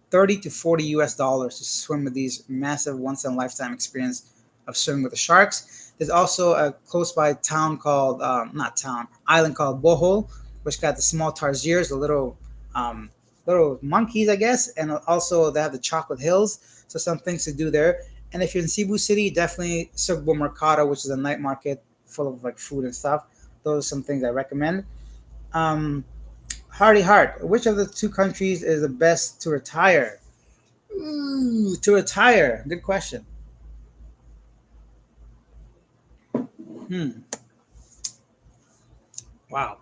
30 to 40 US dollars to swim with these massive once in a lifetime experience of swimming with the sharks. There's also a close by town called, not town, island called Bohol, which got the small tarsiers, the um, little monkeys, I guess. And also they have the chocolate hills. So some things to do there. And if you're in Cebu City, definitely Cebu Mercado, which is a night market full of like food and stuff. Those are some things I recommend. Um, Hardy Hart, which of the two countries is the best to retire? Ooh, to retire. Good question. Hmm. Wow.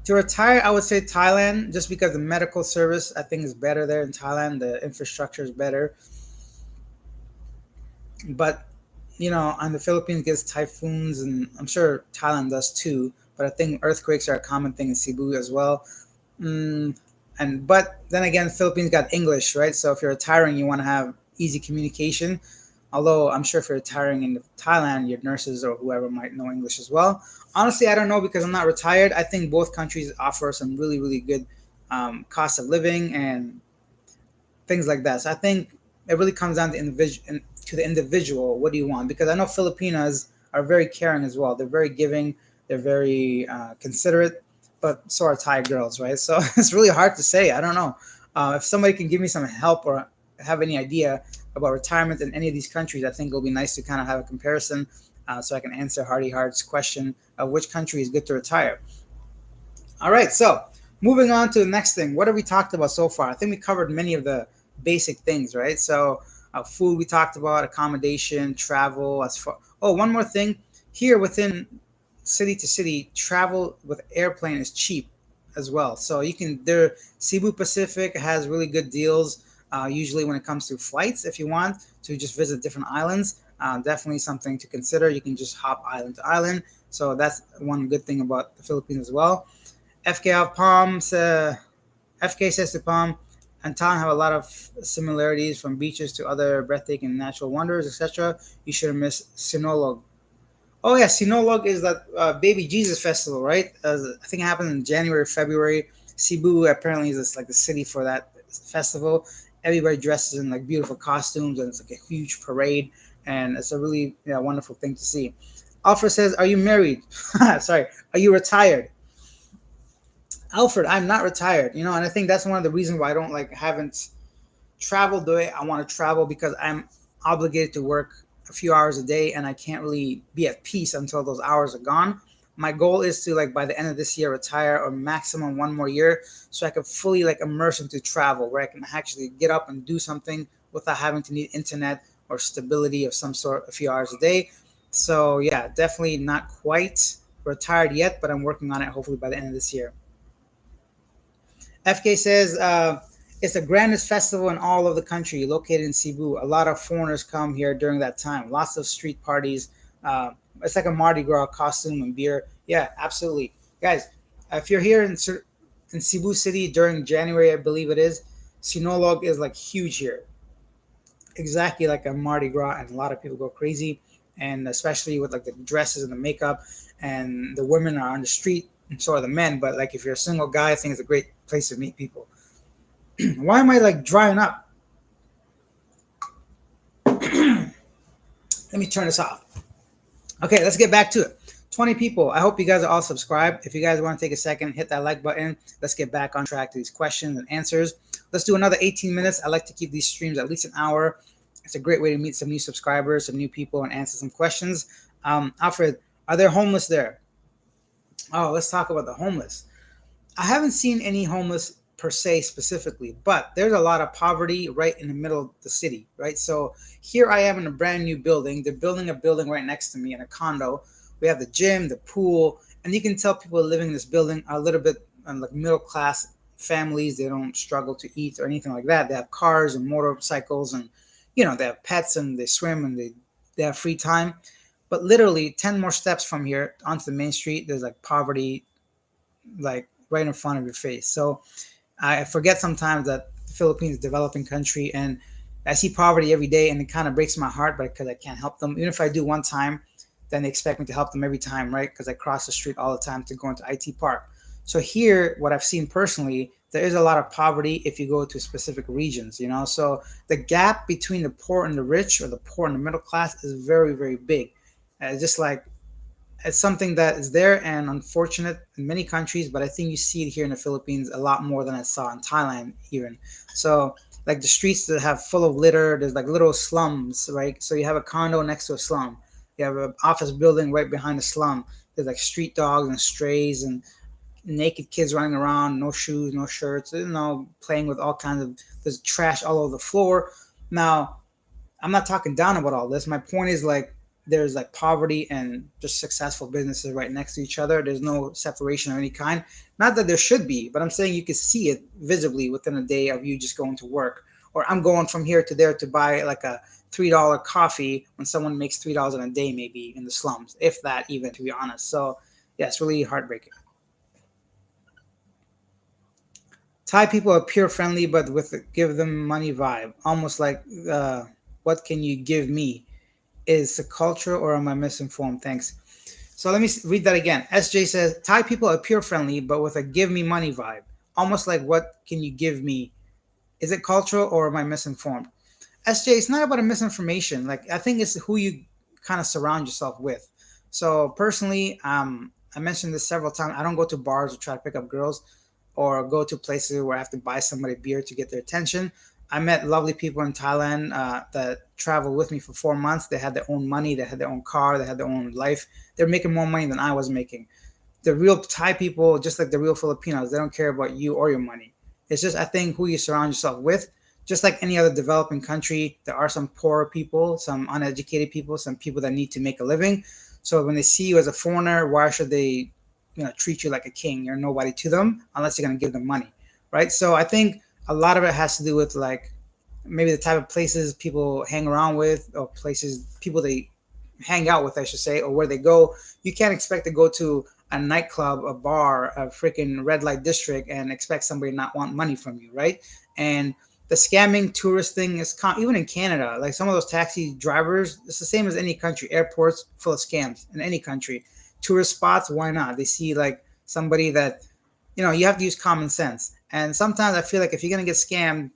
To retire, I would say Thailand, just because the medical service I think is better there in Thailand. The infrastructure is better, but on the Philippines gets typhoons, and I'm sure Thailand does too. but I think earthquakes are a common thing in Cebu as well. Mm, and but then again, Philippines got English, right? So if you're retiring, you want to have easy communication. Although I'm sure if you're retiring in Thailand, your nurses or whoever might know English as well. Honestly, I don't know because I'm not retired. I think both countries offer some really, really good cost of living and things like that. So I think it really comes down to the individual. What do you want? Because I know Filipinas are very caring as well. They're very giving. They're very considerate, but so are Thai girls, right? So it's really hard to say. I don't know if somebody can give me some help or have any idea about retirement in any of these countries. I think it'll be nice to kind of have a comparison, so I can answer Hardy Hard's question of which country is good to retire. All right, so moving on to the next thing. What have we talked about so far? I think we covered many of the basic things, right? So, food we talked about, accommodation, travel. As far one more thing here within city to city, travel with airplane is cheap as well. So you can there Cebu Pacific has really good deals. Usually when it comes to flights, if you want to just visit different islands, definitely something to consider. You can just hop island to island. So that's one good thing about the Philippines as well. FK of Palms, FK says to Palm and Thailand have a lot of similarities from beaches to other breathtaking natural wonders, etc. You shouldn't miss Sinolog. Oh yeah, Sinolog is that Baby Jesus festival, right? I think it happened in January, February. Cebu apparently is like the city for that festival. Everybody dresses in like beautiful costumes, and it's like a huge parade, and it's a really wonderful thing to see. Alfred says, "Are you married? Sorry, are you retired?" Alfred, I'm not retired, and I think that's one of the reasons why I don't haven't traveled the way I want to travel because I'm obligated to work a few hours a day and I can't really be at peace until those hours are gone. My goal is to by the end of this year retire or maximum one more year so I can fully immerse into travel where I can actually get up and do something without having to need internet or stability of some sort a few hours a day. So yeah, definitely not quite retired yet, but I'm working on it hopefully by the end of this year. FK says it's the grandest festival in all of the country, located in Cebu. A lot of foreigners come here during that time. Lots of street parties. It's like a Mardi Gras costume and beer. Yeah, absolutely, guys. If you're here in Cebu City during January, I believe it is, Sinolog is huge here, exactly like a Mardi Gras, and a lot of people go crazy, and especially with the dresses and the makeup, and the women are on the street, and so are the men. But if you're a single guy, I think it's a great place to meet people. Why am I drying up? Let me turn this off. Okay, let's get back to it. 20 people. I hope you guys are all subscribed. If you guys want to take a second, hit that like button. Let's get back on track to these questions and answers. Let's do another 18 minutes. I like to keep these streams at least an hour. It's a great way to meet some new subscribers, some new people, and answer some questions. Alfred, are there homeless there? Oh, let's talk about the homeless. I haven't seen any homeless per se specifically, but there's a lot of poverty right in the middle of the city, right? So here I am in a brand new building. They're building a building right next to me in a condo. We have the gym, the pool, and you can tell people living in this building are a little bit middle class families. They don't struggle to eat or anything like that. They have cars and motorcycles, and they have pets and they swim and they have free time. But literally 10 more steps from here onto the main street, there's poverty right in front of your face. So I forget sometimes that the Philippines is a developing country, and I see poverty every day, and it kind of breaks my heart, but because I can't help them. Even if I do one time, then they expect me to help them every time, right? Because I cross the street all the time to go into IT Park. So here, what I've seen personally, there is a lot of poverty if you go to specific regions. So the gap between the poor and the rich, or the poor and the middle class, is very, very big. Just it's something that is there and unfortunate in many countries, but I think you see it here in the Philippines a lot more than I saw in Thailand even. So the streets that have full of litter, there's little slums, right? So you have a condo next to a slum. You have an office building right behind the slum. There's street dogs and strays and naked kids running around, no shoes, no shirts, playing with all kinds of, there's trash all over the floor. Now, I'm not talking down about all this. My point is there's poverty and just successful businesses right next to each other. There's no separation of any kind. Not that there should be, but I'm saying you can see it visibly within a day of you just going to work. Or I'm going from here to there to buy a $3 coffee when someone makes $3 in a day, maybe in the slums, if that even, to be honest. So Yeah, it's really heartbreaking. Thai people appear friendly, but with a give them money vibe, almost like what can you give me? Is the culture or am I misinformed? Thanks. So let me read that again. SJ says Thai people appear friendly, but with a give me money vibe, almost like what can you give me? Is it cultural or am I misinformed? SJ, it's not about a misinformation. Like I think it's who you kind of surround yourself with. So personally, I mentioned this several times. I don't go to bars or try to pick up girls, or go to places where I have to buy somebody beer to get their attention. I met lovely people in Thailand that traveled with me for 4 months. They had their own money, they had their own car, they had their own life. They're making more money than I was making. The real Thai people, just like the real Filipinos, they don't care about you or your money. It's just I think who you surround yourself with. Just like any other developing country, there are some poor people, some uneducated people, some people that need to make a living. So when they see you as a foreigner, why should they, treat you like a king? You're nobody to them unless you're gonna give them money, right? So I think a lot of it has to do with like maybe the type of places people hang around with, or places people they hang out with, I should say, or where they go. You can't expect to go to a nightclub, a bar, a freaking red light district, and expect somebody to not want money from you, right? And the scamming tourist thing is even in Canada. Like some of those taxi drivers, it's the same as any country. Airports full of scams in any country. Tourist spots, why not? They see like somebody that you have to use common sense. And sometimes I feel like if you're gonna get scammed,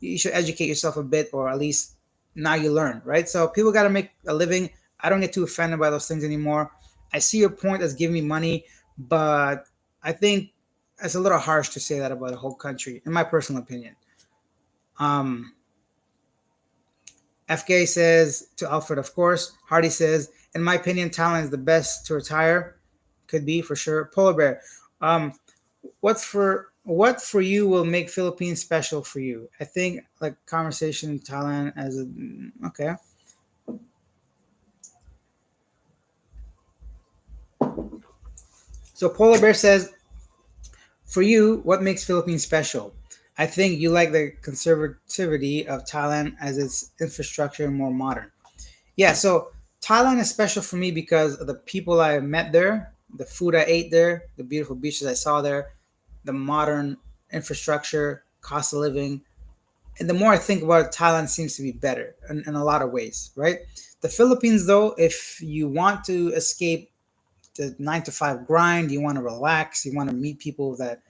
you should educate yourself a bit, or at least now you learn, right? So people got to make a living. I don't get too offended by those things anymore. I see your point as giving me money, but I think it's a little harsh to say that about a whole country, in my personal opinion. um FK says to Alfred, of course. Hardy says, in my opinion, Thailand is the best to retire. Could be for sure. Polar Bear, um what for you will make Philippines special for you? I think like conversation in Thailand as a okay. So Polar Bear says, for you, what makes Philippines special? I think you like the conservativity of Thailand as its infrastructure more modern. Yeah, so Thailand is special for me because of the people I met there, the food I ate there, the beautiful beaches I saw there, the modern infrastructure, cost of living. And the more I think about it, Thailand seems to be better in a lot of ways, right? The Philippines, though, if you want to escape the 9 to 5 grind, you want to relax, you want to meet people that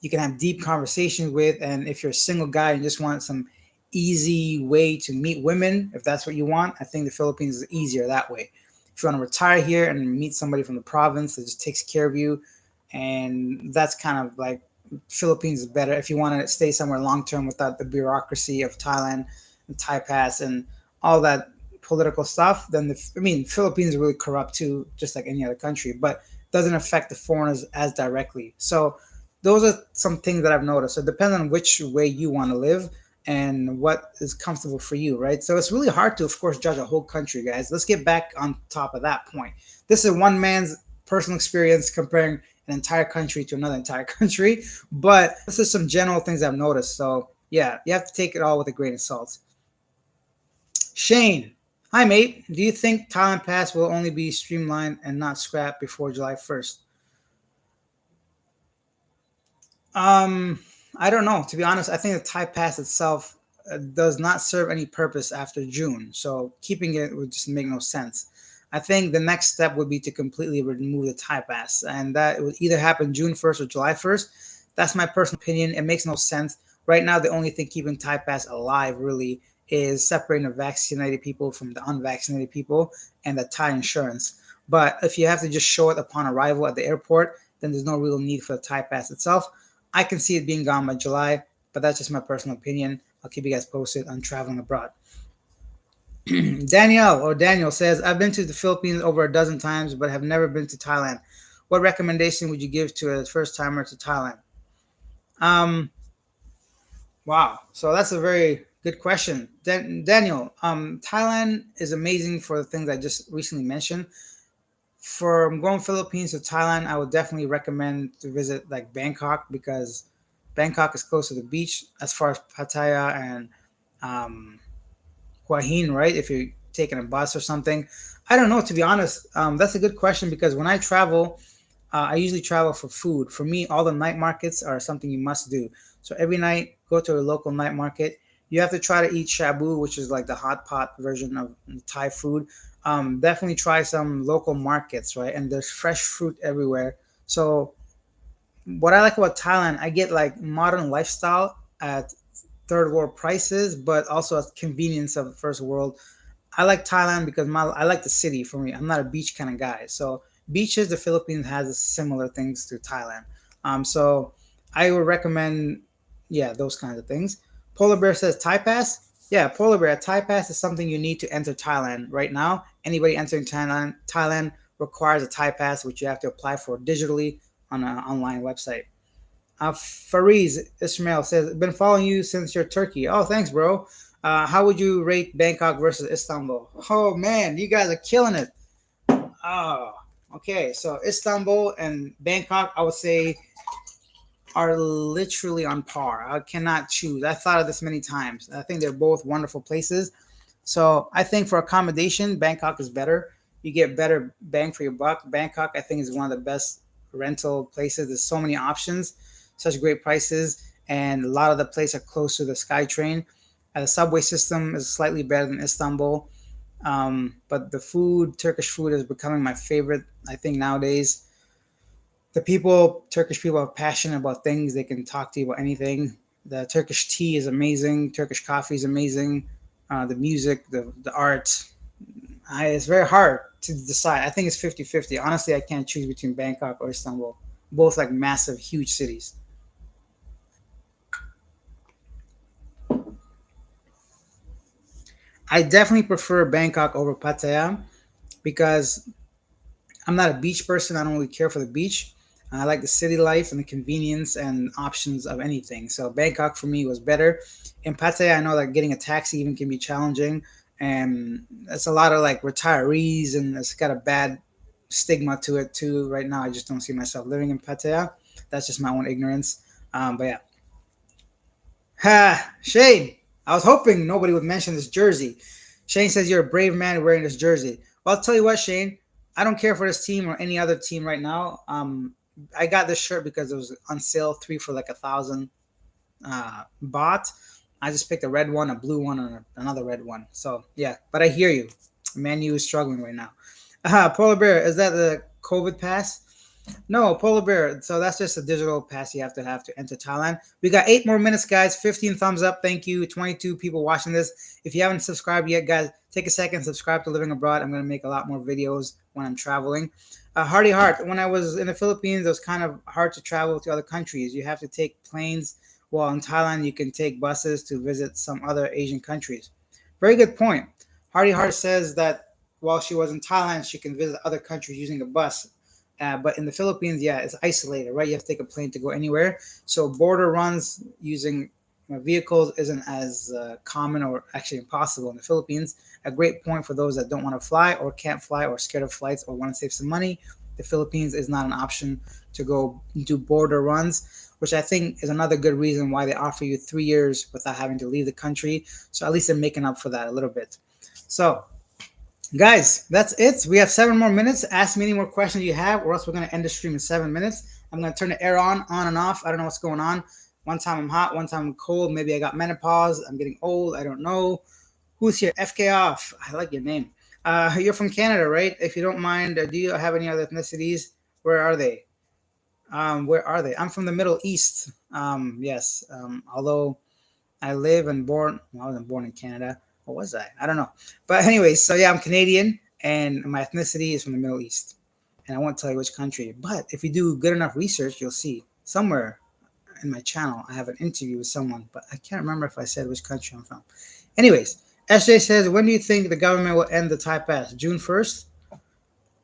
you can have deep conversations with, and if you're a single guy and just want some easy way to meet women, if that's what you want, I think the Philippines is easier that way. If you want to retire here and meet somebody from the province that just takes care of you, and that's kind of like Philippines is better. If you want to stay somewhere long term without the bureaucracy of Thailand and Thai pass and all that political stuff, then Philippines is really corrupt too, just like any other country, but doesn't affect the foreigners as directly. So those are some things that I've noticed. So it depends on which way you want to live and what is comfortable for you, right? So it's really hard to, of course, judge a whole country, guys. Let's get back on top of that point. This is one man's personal experience comparing an entire country to another entire country, but this is some general things I've noticed. So yeah, you have to take it all with a grain of salt. Shane, hi mate. Do you think Thailand Pass will only be streamlined and not scrapped before July 1st? Um, I don't know. To be honest, I think the Thai Pass itself does not serve any purpose after June. So keeping it would just make no sense. I think the next step would be to completely remove the Thai Pass, and that it would either happen June 1st or July 1st. That's my personal opinion. It makes no sense. Right now, the only thing keeping Thai Pass alive really is separating the vaccinated people from the unvaccinated people and the Thai insurance. But if you have to just show it upon arrival at the airport, then there's no real need for the Thai Pass itself. I can see it being gone by July, but that's just my personal opinion. I'll keep you guys posted on traveling abroad. Daniel says, I've been to the Philippines over a dozen times, but have never been to Thailand. What recommendation would you give to a first timer to Thailand? Um, wow. So that's a very good question. Daniel, Thailand is amazing for the things I just recently mentioned. From going Philippines to Thailand, I would definitely recommend to visit like Bangkok because Bangkok is close to the beach as far as Pattaya and um, Hua Hin, right? If you're taking a bus or something. I don't know, to be honest. That's a good question because when I travel, I usually travel for food. For me, all the night markets are something you must do. So every night, go to a local night market. You have to try to eat shabu, which is like the hot pot version of Thai food. Definitely try some local markets, right? And there's fresh fruit everywhere. So what I like about Thailand, I get like modern lifestyle at third world prices, but also at convenience of first world. I like Thailand because I like the city. For me, I'm not a beach kind of guy. So beaches, the Philippines has similar things to Thailand. So I would recommend, yeah, those kinds of things. Polar Bear says Thai Pass. Yeah, Polar Bear Thai Pass is something you need to enter Thailand right now. Anybody entering Thailand requires a Thai Pass, which you have to apply for digitally on an online website. Fariz Ismail says, been following you since you're Turkey. Oh, thanks, bro. How would you rate Bangkok versus Istanbul? Oh, man, you guys are killing it. Oh, okay. So Istanbul and Bangkok, I would say, are literally on par. I cannot choose. I thought of this many times. I think they're both wonderful places. So I think for accommodation, Bangkok is better. You get better bang for your buck. Bangkok, I think, is one of the best rental places. There's so many options, such great prices, and a lot of the places are close to the SkyTrain. The subway system is slightly better than Istanbul, but the food, Turkish food, is becoming my favorite. I think nowadays the people, Turkish people, are passionate about things. They can talk to you about anything. The Turkish tea is amazing. Turkish coffee is amazing. The music, the art. It's very hard to decide. I think it's 50-50. Honestly, I can't choose between Bangkok or Istanbul. Both like massive, huge cities. I definitely prefer Bangkok over Pattaya because I'm not a beach person. I don't really care for the beach. I like the city life and the convenience and options of anything. So Bangkok for me was better. In Pattaya, I know that getting a taxi even can be challenging, and it's a lot of like retirees, and it's got a bad stigma to it too. Right now, I just don't see myself living in Pattaya. That's just my own ignorance. But yeah, ha, Shane. I was hoping nobody would mention this jersey. Shane says you're a brave man wearing this jersey. Well, I'll tell you what, Shane. I don't care for this team or any other team right now. I got this shirt because it was on sale, three for like 1,000 bought. I just picked a red one, a blue one, and another red one. So yeah, but I hear you. Man U is struggling right now. Polar Bear, is that the COVID pass? No, Polar Bear. So that's just a digital pass you have to enter Thailand. We got 8 more minutes, guys. 15 thumbs up. Thank you. 22 people watching this. If you haven't subscribed yet, guys, take a second, subscribe to Living Abroad. I'm going to make a lot more videos when I'm traveling. Hardy Heart. When I was in the Philippines, it was kind of hard to travel to other countries. You have to take planes. While in Thailand, you can take buses to visit some other Asian countries. Very good point. Hardy Heart says that while she was in Thailand, she can visit other countries using a bus. But in the Philippines, yeah, it's isolated, right? You have to take a plane to go anywhere. So border runs using vehicles isn't as common or actually impossible in the Philippines. A great point for those that don't want to fly or can't fly or scared of flights or want to save some money. The Philippines is not an option to go do border runs, which I think is another good reason why they offer you 3 years without having to leave the country. So at least they're making up for that a little bit. So guys, that's it. We have 7 more minutes. Ask me any more questions you have, or else we're gonna end the stream in 7 minutes. I'm gonna turn the air on and off. I don't know what's going on. One time I'm hot, one time I'm cold. Maybe I got menopause. I'm getting old. I don't know. Who's here? FK off. I like your name. You're from Canada, right? If you don't mind, do you have any other ethnicities? Where are they? Where are they? I'm from the Middle East. Yes. Although I live and born. Well, I wasn't born in Canada. Or was I? I don't know. But anyways, so yeah, I'm Canadian, and my ethnicity is from the Middle East. And I won't tell you which country. But if you do good enough research, you'll see somewhere in my channel I have an interview with someone, but I can't remember if I said which country I'm from. Anyways, SJ says, when do you think the government will end the Thai pass? June 1st?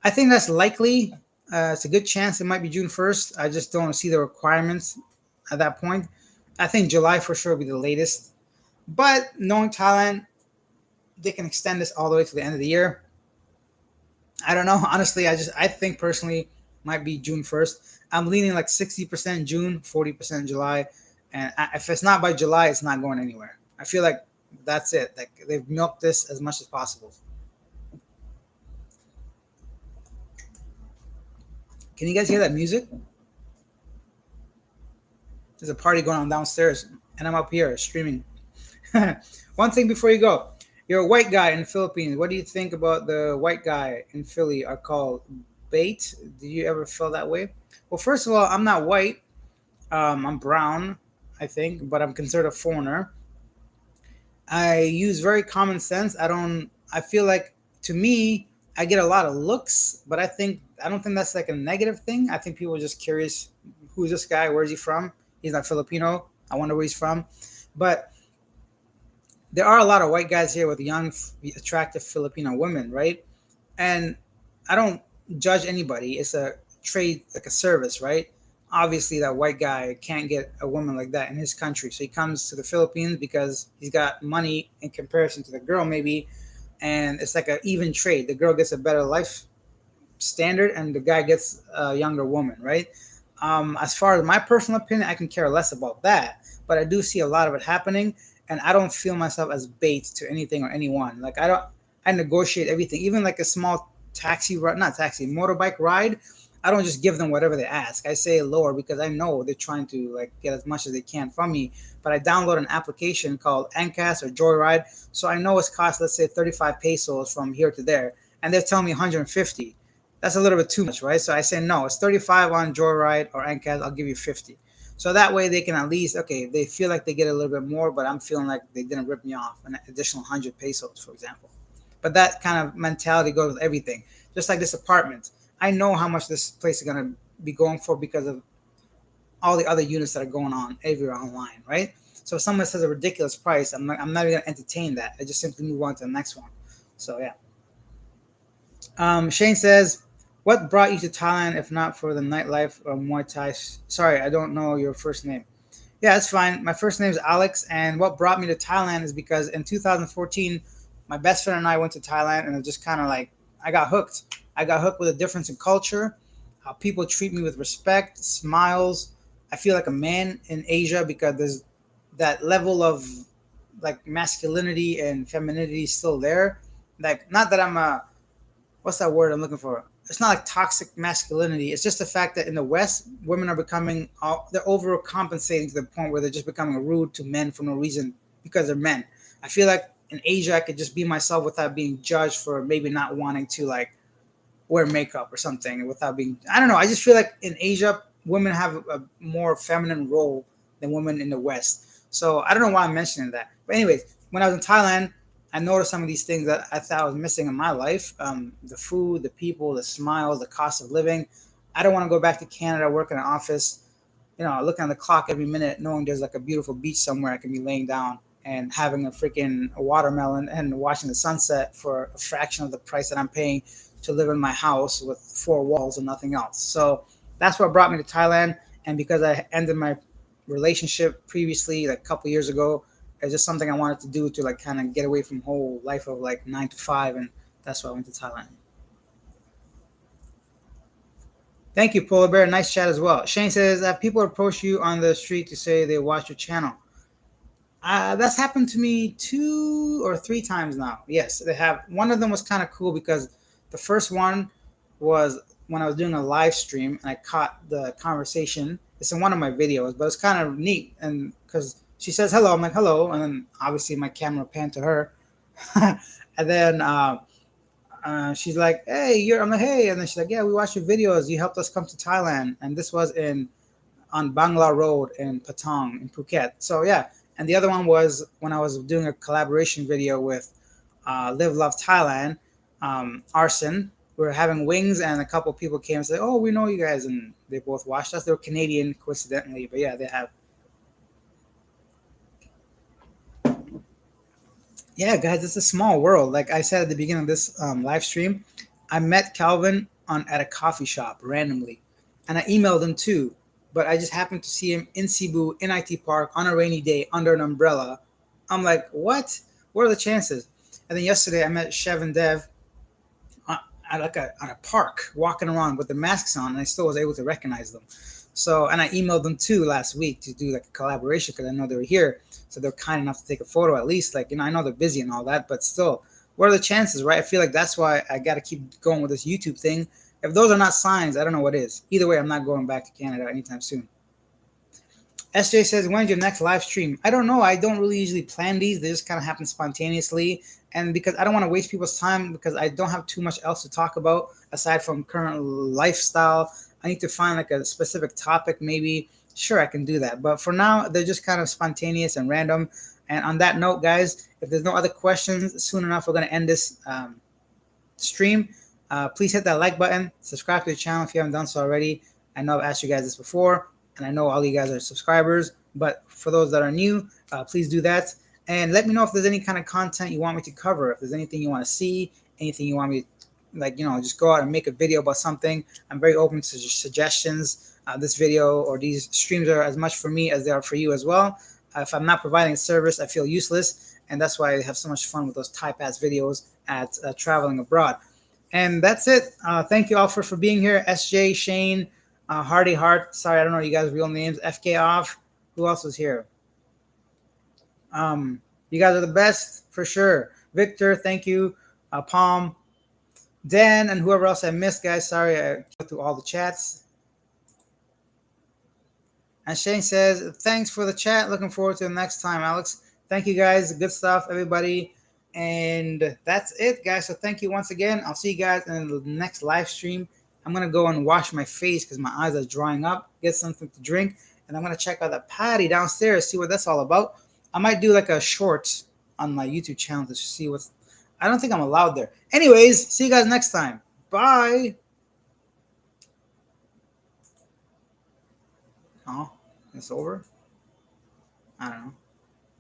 I think that's likely. It's a good chance it might be June 1st. I just don't see the requirements at that point. I think July for sure will be the latest. But knowing Thailand, they can extend this all the way to the end of the year. I don't know. Honestly, I think personally might be June 1st. I'm leaning like 60% June, 40% July. And if it's not by July, it's not going anywhere. I feel like that's it. Like they've milked this as much as possible. Can you guys hear that music? There's a party going on downstairs, and I'm up here streaming. One thing before you go, you're a white guy in the Philippines. What do you think about the white guy in Philly are called bait? Do you ever feel that way? Well, first of all, I'm not white. I'm brown, I think, but I'm considered a foreigner. I use very common sense. I don't. I feel like to me, I get a lot of looks, but I don't think that's like a negative thing. I think people are just curious. Who's this guy? Where's he from? He's not Filipino. I wonder where he's from. But there are a lot of white guys here with young, attractive Filipino women, right? And I don't judge anybody. It's a trade, like a service, right? Obviously, that white guy can't get a woman like that in his country, so he comes to the Philippines because he's got money in comparison to the girl, maybe, and it's like an even trade. The girl gets a better life standard, and the guy gets a younger woman, right? As far as my personal opinion, I can care less about that, but I do see a lot of it happening, and I don't feel myself as bait to anything or anyone. Like I don't, I negotiate everything, even like a small taxi ride, not taxi, motorbike ride. I don't just give them whatever they ask. I say lower because I know they're trying to like get as much as they can from me. But I download an application called Ncas or Joyride, so I know it's cost, let's say, 35 pesos from here to there, and they're telling me 150. That's a little bit too much, right? So I say no, it's 35 on Joyride or Ncas. I'll give you 50. So that way they can at least, okay, they feel like they get a little bit more, but I'm feeling like they didn't rip me off an additional 100 pesos, for example. But that kind of mentality goes with everything. Just like this apartment, I know how much this place is gonna be going for because of all the other units that are going on everywhere online, right? So if someone says a ridiculous price, I'm not even gonna entertain that. I just simply move on to the next one. So yeah. Shane says, "What brought you to Thailand if not for the nightlife or Muay Thai?" Sorry, I don't know your first name. Yeah, it's fine. My first name is Alex, and what brought me to Thailand is because in 2014, my best friend and I went to Thailand, and it just kind of like I got hooked. I got hooked with a difference in culture, how people treat me with respect, smiles. I feel like a man in Asia because there's that level of like masculinity and femininity still there. Like, not that I'm a, what's that word I'm looking for? It's not like toxic masculinity. It's just the fact that in the West, women are becoming, they're overcompensating to the point where they're just becoming rude to men for no reason because they're men. I feel like in Asia, I could just be myself without being judged for maybe not wanting to like wear makeup or something without being, I don't know. I just feel like in Asia, women have a more feminine role than women in the West. So I don't know why I'm mentioning that. But anyways, when I was in Thailand, I noticed some of these things that I thought I was missing in my life. The food, the people, the smiles, the cost of living. I don't want to go back to Canada, work in an office, looking at the clock every minute, knowing there's like a beautiful beach somewhere I can be laying down and having a freaking watermelon and watching the sunset for a fraction of the price that I'm paying to live in my house with four walls and nothing else. So that's what brought me to Thailand. And because I ended my relationship previously, like a couple years ago, it's just something I wanted to do to like kind of get away from whole life of like 9 to 5, and that's why I went to Thailand. Thank you, Polar Bear. Nice chat as well. Shane says, have people approach you on the street to say they watch your channel? That's happened to me 2 or 3 times now. Yes, they have. One of them was kind of cool because the first one was when I was doing a live stream and I caught the conversation. It's in one of my videos, but it's kind of neat. And because she says hello, I'm like hello, and then obviously my camera panned to her, and then she's like, "Hey, you're." I'm like, "Hey," and then she's like, "Yeah, we watched your videos. You helped us come to Thailand," and this was in on Bangla Road in Patong in Phuket. So yeah, and the other one was when I was doing a collaboration video with Live Love Thailand, Arson. We were having wings, and a couple of people came and said, "Oh, we know you guys," and they both watched us. They were Canadian, coincidentally, but yeah, they have. Yeah, guys, it's a small world. Like I said at the beginning of this live stream, I met Calvin on at a coffee shop randomly, and I emailed him too. But I just happened to see him in Cebu in IT Park on a rainy day under an umbrella. I'm like, what? What are the chances? And then yesterday I met Chev and Dev on, at like on a park walking around with the masks on, and I still was able to recognize them. So, and I emailed them too last week to do like a collaboration because I know they were here. So they're kind enough to take a photo at least. Like, I know they're busy and all that, but still, what are the chances, right? I feel like that's why I got to keep going with this YouTube thing If those are not signs, I don't know what is. Either way, I'm not going back to Canada anytime soon. SJ says, when's your next live stream? I don't know. I don't really usually plan these. They just kind of happen spontaneously. And because I don't want to waste people's time because I don't have too much else to talk about aside from current lifestyle. I need to find like a specific topic, maybe. Sure, I can do that. But for now, they're just kind of spontaneous and random. And on that note, guys, if there's no other questions, soon enough, we're going to end this stream. Please hit that like button. Subscribe to the channel if you haven't done so already. I know I've asked you guys this before, and I know all you guys are subscribers. But for those that are new, please do that. And let me know if there's any kind of content you want me to cover. If there's anything you want to see, anything you want me to, like, just go out and make a video about something. I'm very open to suggestions. This video or these streams are as much for me as they are for you as well. If I'm not providing a service, I feel useless. And that's why I have so much fun with those type-ass videos at traveling abroad. And that's it. Thank you all for being here. SJ, Shane, Hardy Hart. Sorry, I don't know you guys' real names. FK Off. Who else was here? You guys are the best for sure. Victor, thank you. Palm, Dan, and whoever else I missed, guys. Sorry, I went through all the chats. And Shane says, thanks for the chat. Looking forward to the next time, Alex. Thank you, guys. Good stuff, everybody. And that's it, guys. So thank you once again. I'll see you guys in the next live stream. I'm going to go and wash my face because my eyes are drying up, get something to drink. And I'm going to check out the patty downstairs, see what that's all about. I might do like a short on my YouTube channel to see what's... I don't think I'm allowed there. Anyways, see you guys next time. Bye. Oh, it's over? I don't know.